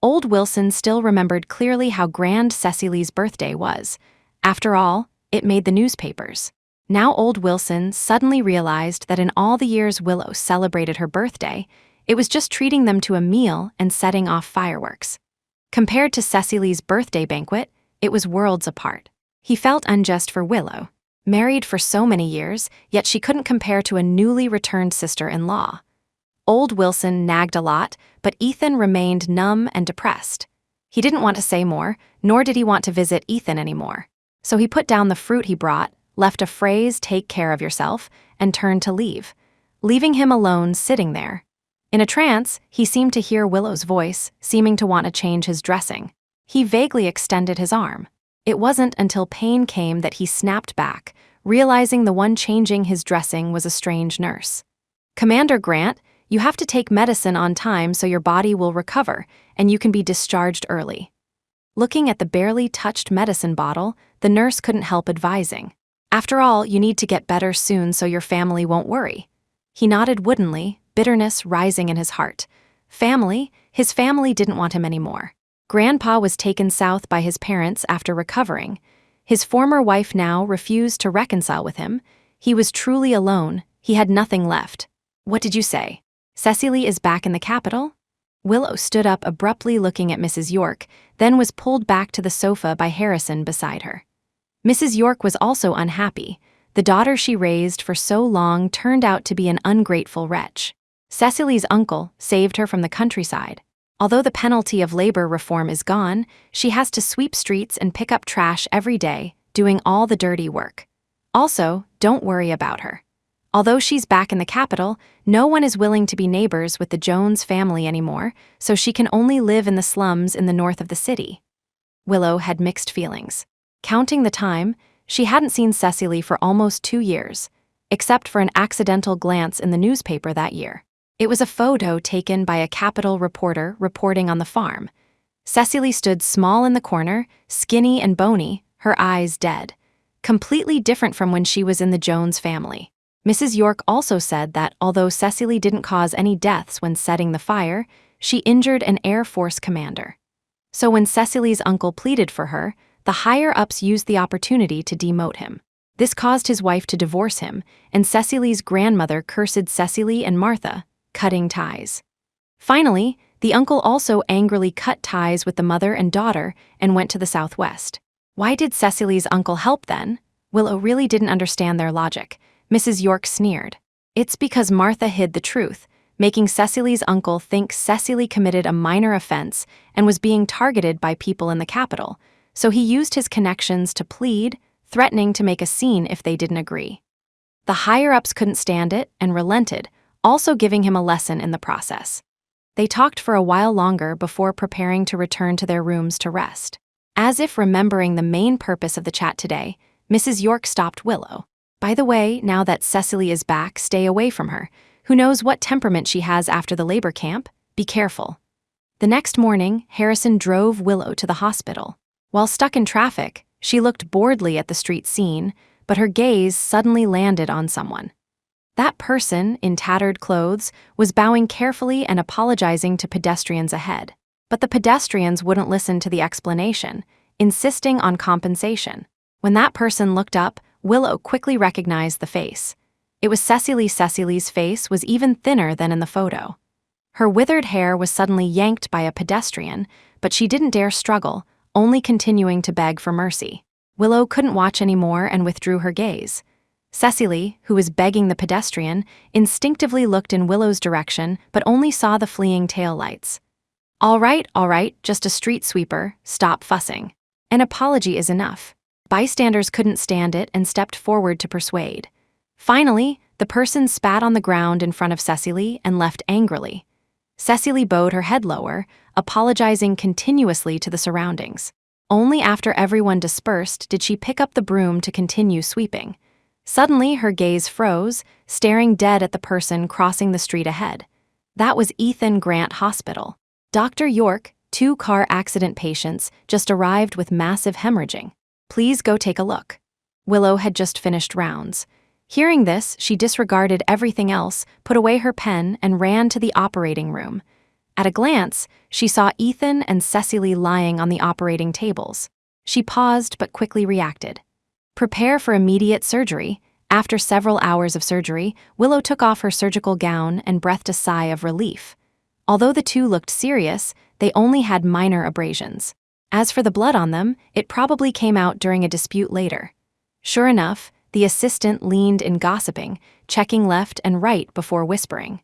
Old Wilson still remembered clearly how grand Cecily's birthday was. After all, it made the newspapers. Now old Wilson suddenly realized that in all the years Willow celebrated her birthday, it was just treating them to a meal and setting off fireworks. Compared to Cecily's birthday banquet, it was worlds apart. He felt unjust for Willow. Married for so many years, yet she couldn't compare to a newly returned sister-in-law. Old Wilson nagged a lot, but Ethan remained numb and depressed. He didn't want to say more, nor did he want to visit Ethan anymore. So he put down the fruit he brought, left a phrase, "Take care of yourself," and turned to leave, leaving him alone sitting there. In a trance, he seemed to hear Willow's voice, seeming to want to change his dressing. He vaguely extended his arm. It wasn't until pain came that he snapped back, realizing the one changing his dressing was a strange nurse. "Commander Grant, you have to take medicine on time so your body will recover, and you can be discharged early." Looking at the barely touched medicine bottle, the nurse couldn't help advising. "After all, you need to get better soon so your family won't worry." He nodded woodenly, bitterness rising in his heart. Family? His family didn't want him anymore. Grandpa was taken south by his parents after recovering. His former wife now refused to reconcile with him. He was truly alone. He had nothing left. "What did you say? Cecily is back in the capital?" Willow stood up abruptly looking at Mrs. York, then was pulled back to the sofa by Harrison beside her. Mrs. York was also unhappy. The daughter she raised for so long turned out to be an ungrateful wretch. Cecily's uncle saved her from the countryside. Although the penalty of labor reform is gone, she has to sweep streets and pick up trash every day, doing all the dirty work. Also, don't worry about her. Although she's back in the capital, no one is willing to be neighbors with the Jones family anymore, so she can only live in the slums in the north of the city. Willow had mixed feelings. Counting the time, she hadn't seen Cecily for almost 2 years, except for an accidental glance in the newspaper that year. It was a photo taken by a Capitol reporter reporting on the farm. Cecily stood small in the corner, skinny and bony, her eyes dead. Completely different from when she was in the Jones family. Mrs. York also said that although Cecily didn't cause any deaths when setting the fire, she injured an Air Force commander. So when Cecily's uncle pleaded for her, the higher-ups used the opportunity to demote him. This caused his wife to divorce him, and Cecily's grandmother cursed Cecily and Martha, cutting ties. Finally, the uncle also angrily cut ties with the mother and daughter and went to the southwest. Why did Cecily's uncle help then? Willow really didn't understand their logic. Mrs. York sneered. It's because Martha hid the truth, making Cecily's uncle think Cecily committed a minor offense and was being targeted by people in the capital, so he used his connections to plead, threatening to make a scene if they didn't agree. The higher-ups couldn't stand it and relented, also giving him a lesson in the process. They talked for a while longer before preparing to return to their rooms to rest. As if remembering the main purpose of the chat today, Mrs. York stopped Willow. By the way, now that Cecily is back, stay away from her. Who knows what temperament she has after the labor camp? Be careful. The next morning, Harrison drove Willow to the hospital. While stuck in traffic, she looked boredly at the street scene, but her gaze suddenly landed on someone. That person, in tattered clothes, was bowing carefully and apologizing to pedestrians ahead. But the pedestrians wouldn't listen to the explanation, insisting on compensation. When that person looked up, Willow quickly recognized the face. It was Cecily. Cecily's face was even thinner than in the photo. Her withered hair was suddenly yanked by a pedestrian, but she didn't dare struggle, only continuing to beg for mercy. Willow couldn't watch anymore and withdrew her gaze. Cecily, who was begging the pedestrian, instinctively looked in Willow's direction but only saw the fleeing taillights. All right, just a street sweeper, stop fussing. An apology is enough. Bystanders couldn't stand it and stepped forward to persuade. Finally, the person spat on the ground in front of Cecily and left angrily. Cecily bowed her head lower, apologizing continuously to the surroundings. Only after everyone dispersed did she pick up the broom to continue sweeping. Suddenly, her gaze froze, staring dead at the person crossing the street ahead. That was Ethan Grant Hospital. Dr. York, 2 car accident patients, just arrived with massive hemorrhaging. Please go take a look. Willow had just finished rounds. Hearing this, she disregarded everything else, put away her pen, and ran to the operating room. At a glance, she saw Ethan and Cecily lying on the operating tables. She paused but quickly reacted. Prepare for immediate surgery. After several hours of surgery, Willow took off her surgical gown and breathed a sigh of relief. Although the two looked serious, they only had minor abrasions. As for the blood on them, it probably came out during a dispute later. Sure enough, the assistant leaned in gossiping, checking left and right before whispering.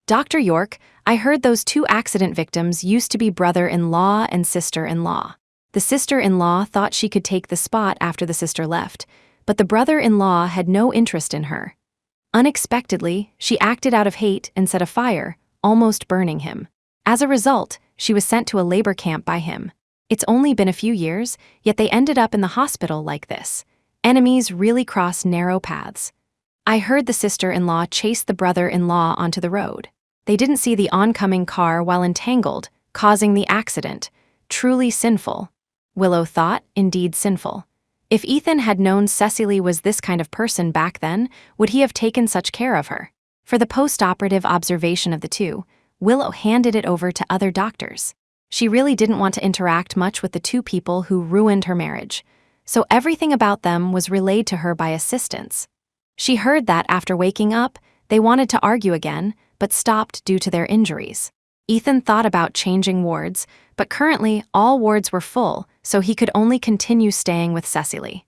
Dr. York, I heard those 2 accident victims used to be brother-in-law and sister-in-law. The sister-in-law thought she could take the spot after the sister left, but the brother-in-law had no interest in her. Unexpectedly, she acted out of hate and set a fire, almost burning him. As a result, she was sent to a labor camp by him. It's only been a few years, yet they ended up in the hospital like this. Enemies really cross narrow paths. I heard the sister-in-law chase the brother-in-law onto the road. They didn't see the oncoming car while entangled, causing the accident. Truly sinful. Willow thought, indeed sinful. If Ethan had known Cecily was this kind of person back then, would he have taken such care of her? For the post-operative observation of the two, Willow handed it over to other doctors. She really didn't want to interact much with the 2 people who ruined her marriage, so everything about them was relayed to her by assistants. She heard that after waking up, they wanted to argue again, but stopped due to their injuries. Ethan thought about changing wards, but currently all wards were full, so he could only continue staying with Cecily.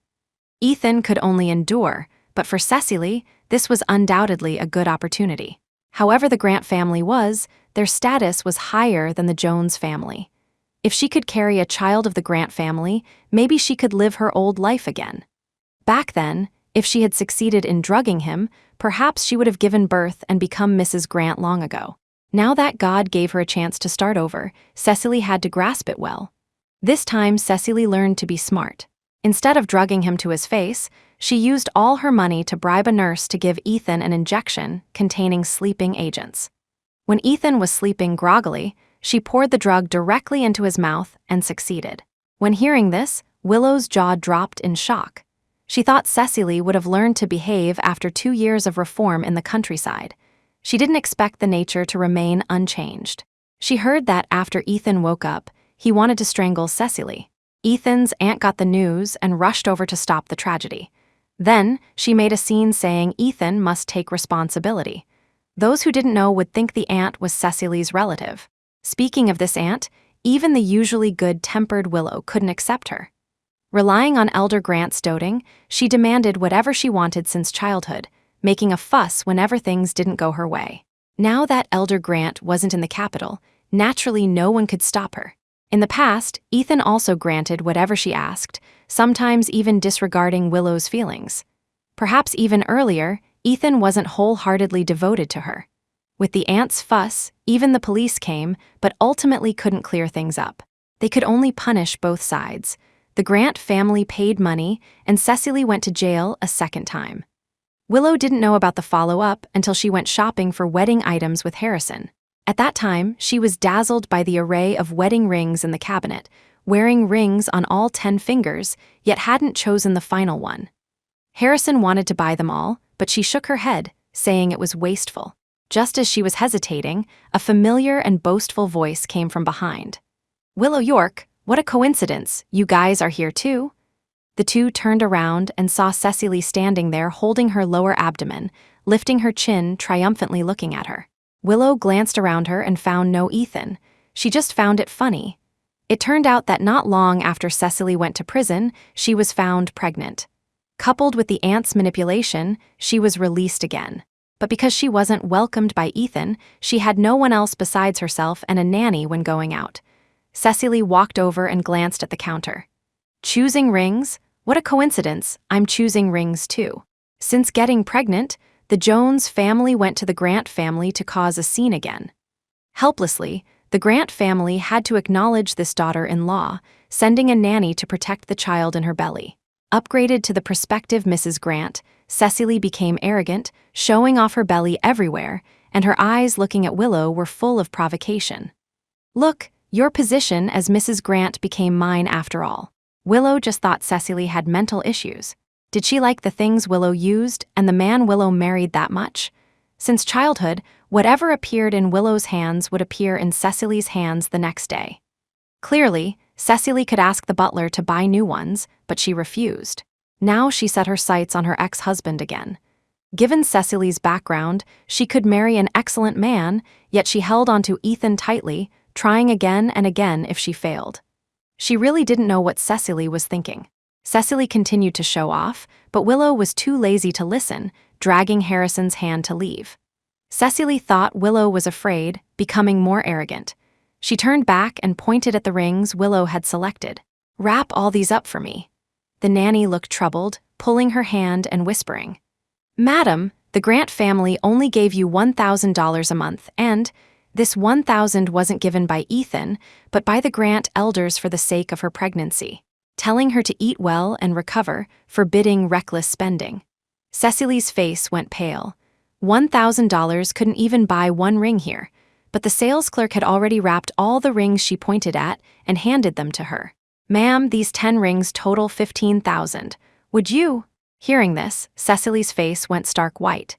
Ethan could only endure, but for Cecily, this was undoubtedly a good opportunity. However the Grant family was, their status was higher than the Jones family. If she could carry a child of the Grant family, maybe she could live her old life again. Back then, If she had succeeded in drugging him, perhaps she would have given birth and become Mrs. Grant long ago. Now that God gave her a chance to start over, Cecily had to grasp it well. This time, Cecily learned to be smart. Instead of drugging him to his face, she used all her money to bribe a nurse to give Ethan an injection containing sleeping agents. When Ethan was sleeping groggily, she poured the drug directly into his mouth and succeeded. When hearing this, Willow's jaw dropped in shock. She thought Cecily would have learned to behave after 2 years of reform in the countryside. She didn't expect the nature to remain unchanged. She heard that after Ethan woke up, he wanted to strangle Cecily. Ethan's aunt got the news and rushed over to stop the tragedy. Then, she made a scene saying Ethan must take responsibility. Those who didn't know would think the aunt was Cecily's relative. Speaking of this aunt, even the usually good-tempered Willow couldn't accept her. Relying on Elder Grant's doting, she demanded whatever she wanted since childhood, making a fuss whenever things didn't go her way. Now that Elder Grant wasn't in the capital, naturally no one could stop her. In the past, Ethan also granted whatever she asked, sometimes even disregarding Willow's feelings. Perhaps even earlier, Ethan wasn't wholeheartedly devoted to her. With the aunt's fuss, even the police came, but ultimately couldn't clear things up. They could only punish both sides. The Grant family paid money, and Cecily went to jail a second time. Willow didn't know about the follow-up until she went shopping for wedding items with Harrison. At that time, she was dazzled by the array of wedding rings in the cabinet, wearing rings on all 10 fingers, yet hadn't chosen the final one. Harrison wanted to buy them all, but she shook her head, saying it was wasteful. Just as she was hesitating, a familiar and boastful voice came from behind. "Willow York, what a coincidence, you guys are here too?" The two turned around and saw Cecily standing there holding her lower abdomen, lifting her chin, triumphantly looking at her. Willow glanced around her and found no Ethan. She just found it funny. It turned out that not long after Cecily went to prison, she was found pregnant. Coupled with the aunt's manipulation, she was released again. But because she wasn't welcomed by Ethan, she had no one else besides herself and a nanny when going out. Cecily walked over and glanced at the counter. "Choosing rings? What a coincidence, I'm choosing rings too." Since getting pregnant, the Jones family went to the Grant family to cause a scene again. Helplessly, the Grant family had to acknowledge this daughter-in-law, sending a nanny to protect the child in her belly. Upgraded to the prospective Mrs. Grant, Cecily became arrogant, showing off her belly everywhere, and her eyes looking at Willow were full of provocation. "Look, your position as Mrs. Grant became mine after all." Willow just thought Cecily had mental issues. Did she like the things Willow used and the man Willow married that much? Since childhood, whatever appeared in Willow's hands would appear in Cecily's hands the next day. Clearly, Cecily could ask the butler to buy new ones, but she refused. Now she set her sights on her ex-husband again. Given Cecily's background, she could marry an excellent man, yet she held onto Ethan tightly, trying again and again if she failed. She really didn't know what Cecily was thinking. Cecily continued to show off, but Willow was too lazy to listen, dragging Harrison's hand to leave. Cecily thought Willow was afraid, becoming more arrogant. She turned back and pointed at the rings Willow had selected. "Wrap all these up for me." The nanny looked troubled, pulling her hand and whispering, "Madam, the Grant family only gave you $1,000 a month, and this $1,000 wasn't given by Ethan, but by the Grant elders for the sake of her pregnancy, telling her to eat well and recover, forbidding reckless spending." Cecily's face went pale. $1,000 couldn't even buy one ring here, but the sales clerk had already wrapped all the rings she pointed at and handed them to her. "Ma'am, these 10 rings total $15,000. Would you?" Hearing this, Cecily's face went stark white.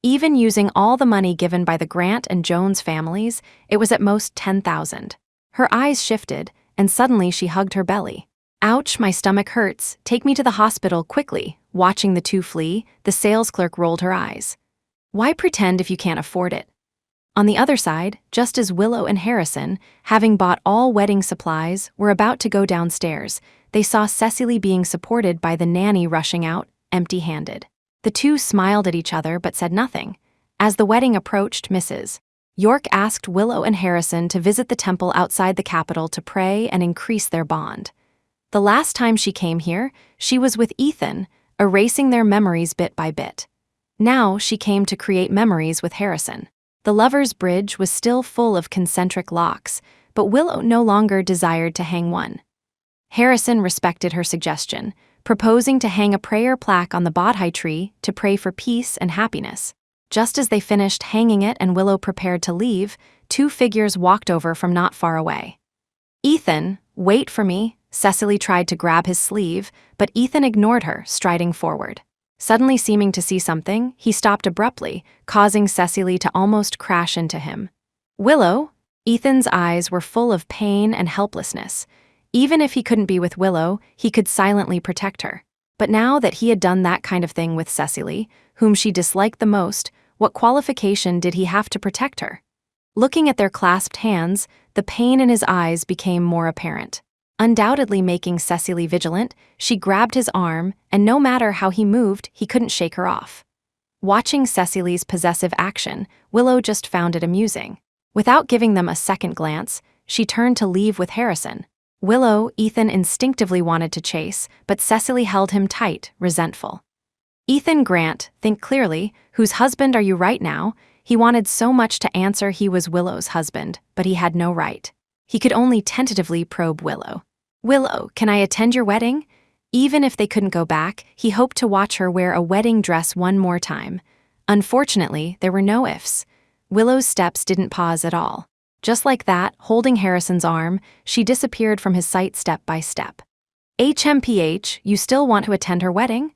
Even using all the money given by the Grant and Jones families, it was at most $10,000. Her eyes shifted, and suddenly she hugged her belly. "Ouch, my stomach hurts. Take me to the hospital quickly." Watching the two flee, the sales clerk rolled her eyes. Why pretend if you can't afford it? On the other side, just as Willow and Harrison, having bought all wedding supplies, were about to go downstairs, they saw Cecily being supported by the nanny rushing out, empty-handed. The two smiled at each other but said nothing. As the wedding approached, Mrs. York asked Willow and Harrison to visit the temple outside the capital to pray and increase their bond. The last time she came here, she was with Ethan, erasing their memories bit by bit. Now she came to create memories with Harrison. The lovers' bridge was still full of concentric locks, but Willow no longer desired to hang one. Harrison respected her suggestion, proposing to hang a prayer plaque on the bonsai tree to pray for peace and happiness. Just as they finished hanging it and Willow prepared to leave, two figures walked over from not far away. "Ethan, wait for me." Cecily tried to grab his sleeve, but Ethan ignored her, striding forward. Suddenly seeming to see something, he stopped abruptly, causing Cecily to almost crash into him. "Willow?" Ethan's eyes were full of pain and helplessness. Even if he couldn't be with Willow, he could silently protect her. But now that he had done that kind of thing with Cecily, whom she disliked the most, what qualification did he have to protect her? Looking at their clasped hands, the pain in his eyes became more apparent. Undoubtedly making Cecily vigilant, she grabbed his arm, and no matter how he moved, he couldn't shake her off. Watching Cecily's possessive action, Willow just found it amusing. Without giving them a second glance, she turned to leave with Harrison. Ethan instinctively wanted to chase, but Cecily held him tight, resentful. "Ethan Grant, think clearly, whose husband are you right now?" He wanted so much to answer he was Willow's husband, but he had no right. He could only tentatively probe Willow. "Willow, can I attend your wedding?" Even if they couldn't go back, he hoped to watch her wear a wedding dress one more time. Unfortunately, there were no ifs. Willow's steps didn't pause at all. Just like that, holding Harrison's arm, she disappeared from his sight step by step. "HMPH, you still want to attend her wedding?"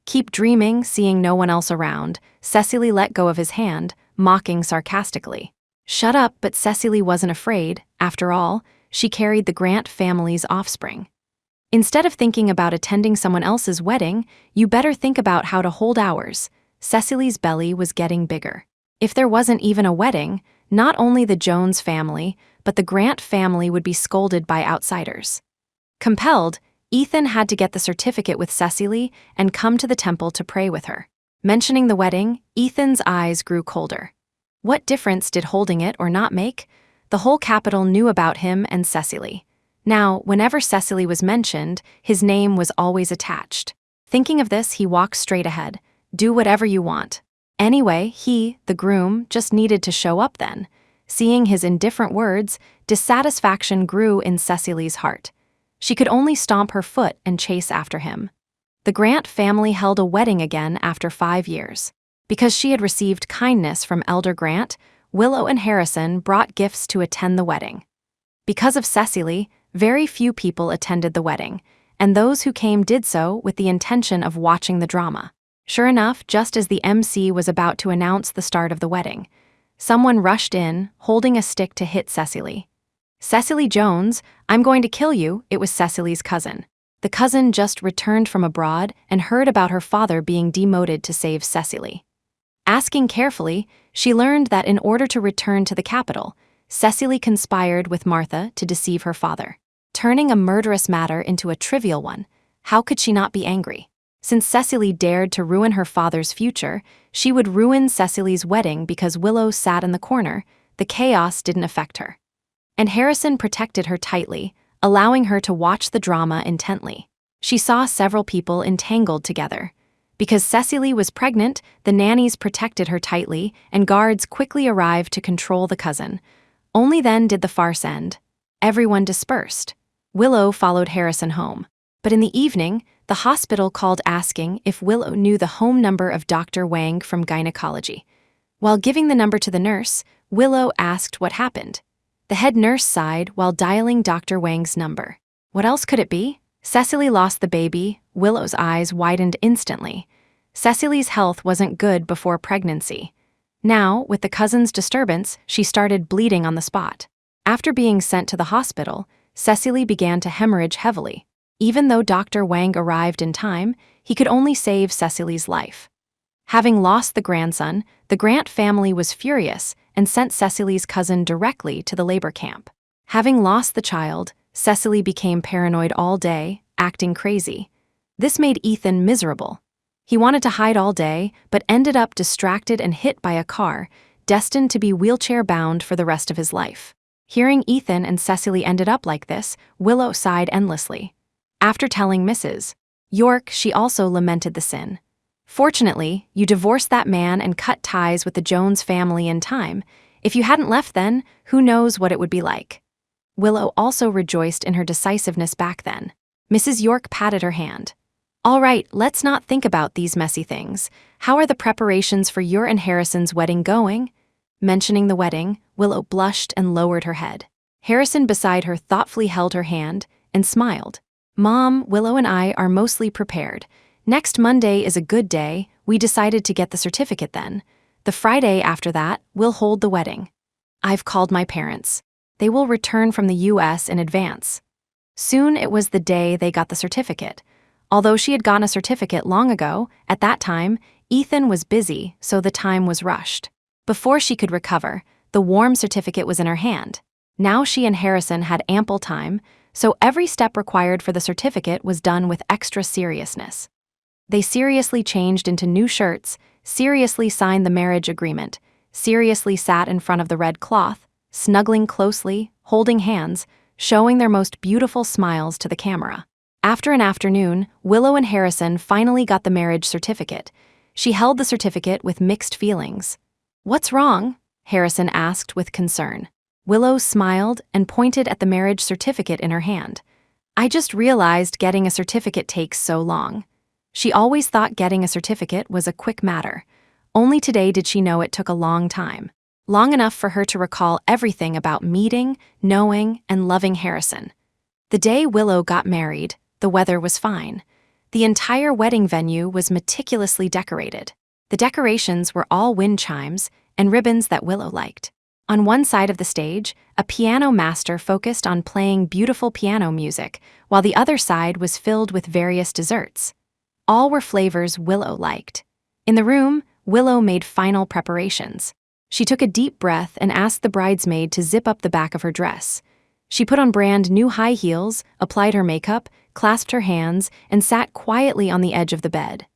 Keep dreaming, seeing no one else around, Cecily let go of his hand, mocking sarcastically. Shut up, but Cecily wasn't afraid. After all, she carried the Grant family's offspring. "Instead of thinking about attending someone else's wedding, you better think about how to hold ours." Cecily's belly was getting bigger. If there wasn't even a wedding, not only the Jones family, but the Grant family would be scolded by outsiders. Compelled, Ethan had to get the certificate with Cecily and come to the temple to pray with her. Mentioning the wedding, Ethan's eyes grew colder. What difference did holding it or not make? The whole capital knew about him and Cecily. Now, whenever Cecily was mentioned, his name was always attached. Thinking of this, he walked straight ahead. "Do whatever you want." Anyway, he, the groom, just needed to show up then. Seeing his indifferent words, dissatisfaction grew in Cecily's heart. She could only stomp her foot and chase after him. The Grant family held a wedding again after 5 years. Because she had received kindness from Elder Grant, Willow and Harrison brought gifts to attend the wedding. Because of Cecily, very few people attended the wedding, and those who came did so with the intention of watching the drama. Sure enough, just as the MC was about to announce the start of the wedding, someone rushed in, holding a stick to hit Cecily. "Cecily Jones, I'm going to kill you." It was Cecily's cousin. The cousin just returned from abroad and heard about her father being demoted to save Cecily. Asking carefully, she learned that in order to return to the capital, Cecily conspired with Martha to deceive her father. Turning a murderous matter into a trivial one, how could she not be angry? Since Cecily dared to ruin her father's future, she would ruin Cecily's wedding because Willow sat in the corner. The chaos didn't affect her. And Harrison protected her tightly, allowing her to watch the drama intently. She saw several people entangled together. Because Cecily was pregnant, the nannies protected her tightly, and guards quickly arrived to control the cousin. Only then did the farce end. Everyone dispersed. Willow followed Harrison home. But in the evening, the hospital called asking if Willow knew the home number of Dr. Wang from gynecology. While giving the number to the nurse, Willow asked what happened. The head nurse sighed while dialing Dr. Wang's number. What else could it be? Cecily lost the baby. Willow's eyes widened instantly. Cecily's health wasn't good before pregnancy. Now, with the cousin's disturbance, she started bleeding on the spot. After being sent to the hospital, Cecily began to hemorrhage heavily. Even though Dr. Wang arrived in time, he could only save Cecily's life. Having lost the grandson, the Grant family was furious and sent Cecily's cousin directly to the labor camp. Having lost the child, Cecily became paranoid all day, acting crazy. This made Ethan miserable. He wanted to hide all day, but ended up distracted and hit by a car, destined to be wheelchair-bound for the rest of his life. Hearing Ethan and Cecily ended up like this, Willow sighed endlessly. After telling Mrs. York, she also lamented the sin. Fortunately, you divorced that man and cut ties with the Jones family in time. If you hadn't left then, who knows what it would be like. Willow also rejoiced in her decisiveness back then. Mrs. York patted her hand. All right, let's not think about these messy things. How are the preparations for your and Harrison's wedding going? Mentioning the wedding, Willow blushed and lowered her head. Harrison beside her thoughtfully held her hand and smiled. Mom, Willow and I are mostly prepared. Next Monday is a good day. We decided to get the certificate then. The Friday after that, we'll hold the wedding. I've called my parents. They will return from the U.S. in advance. Soon it was the day they got the certificate. Although she had gotten a certificate long ago, at that time, Ethan was busy, so the time was rushed. Before she could recover, the warm certificate was in her hand. Now she and Harrison had ample time, so every step required for the certificate was done with extra seriousness. They seriously changed into new shirts, seriously signed the marriage agreement, seriously sat in front of the red cloth, snuggling closely, holding hands, showing their most beautiful smiles to the camera. After an afternoon, Willow and Harrison finally got the marriage certificate. She held the certificate with mixed feelings. What's wrong? Harrison asked with concern. Willow smiled and pointed at the marriage certificate in her hand. I just realized getting a certificate takes so long. She always thought getting a certificate was a quick matter. Only today did she know it took a long time. Long enough for her to recall everything about meeting, knowing, and loving Harrison. The day Willow got married, the weather was fine. The entire wedding venue was meticulously decorated. The decorations were all wind chimes and ribbons that Willow liked. On one side of the stage, a piano master focused on playing beautiful piano music, while the other side was filled with various desserts. All were flavors Willow liked. In the room, Willow made final preparations. She took a deep breath and asked the bridesmaid to zip up the back of her dress. She put on brand new high heels, applied her makeup, clasped her hands, and sat quietly on the edge of the bed.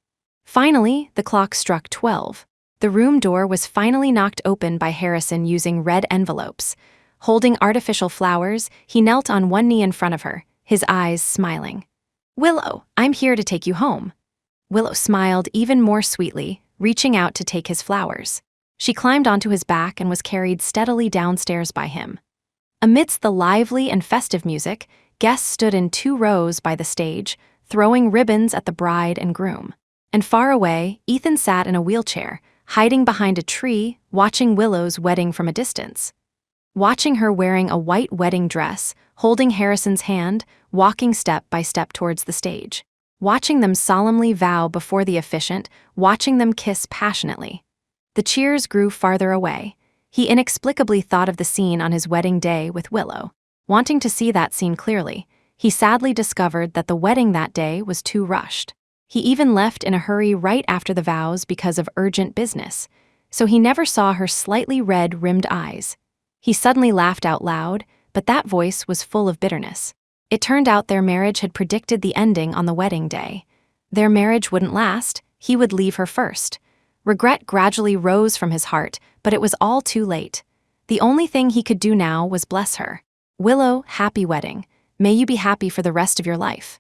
Finally, the clock struck 12. The room door was finally knocked open by Harrison using red envelopes. Holding artificial flowers, he knelt on one knee in front of her, his eyes smiling. Willow, I'm here to take you home. Willow smiled even more sweetly, reaching out to take his flowers. She climbed onto his back and was carried steadily downstairs by him. Amidst the lively and festive music, guests stood in 2 rows by the stage, throwing ribbons at the bride and groom. And far away, Ethan sat in a wheelchair, hiding behind a tree, watching Willow's wedding from a distance. Watching her wearing a white wedding dress, holding Harrison's hand, walking step by step towards the stage. Watching them solemnly vow before the officiant, watching them kiss passionately. The cheers grew farther away. He inexplicably thought of the scene on his wedding day with Willow. Wanting to see that scene clearly, he sadly discovered that the wedding that day was too rushed. He even left in a hurry right after the vows because of urgent business, so he never saw her slightly red-rimmed eyes. He suddenly laughed out loud, but that voice was full of bitterness. It turned out their marriage had predicted the ending on the wedding day. Their marriage wouldn't last, he would leave her first. Regret gradually rose from his heart, but it was all too late. The only thing he could do now was bless her. Willow, happy wedding. May you be happy for the rest of your life.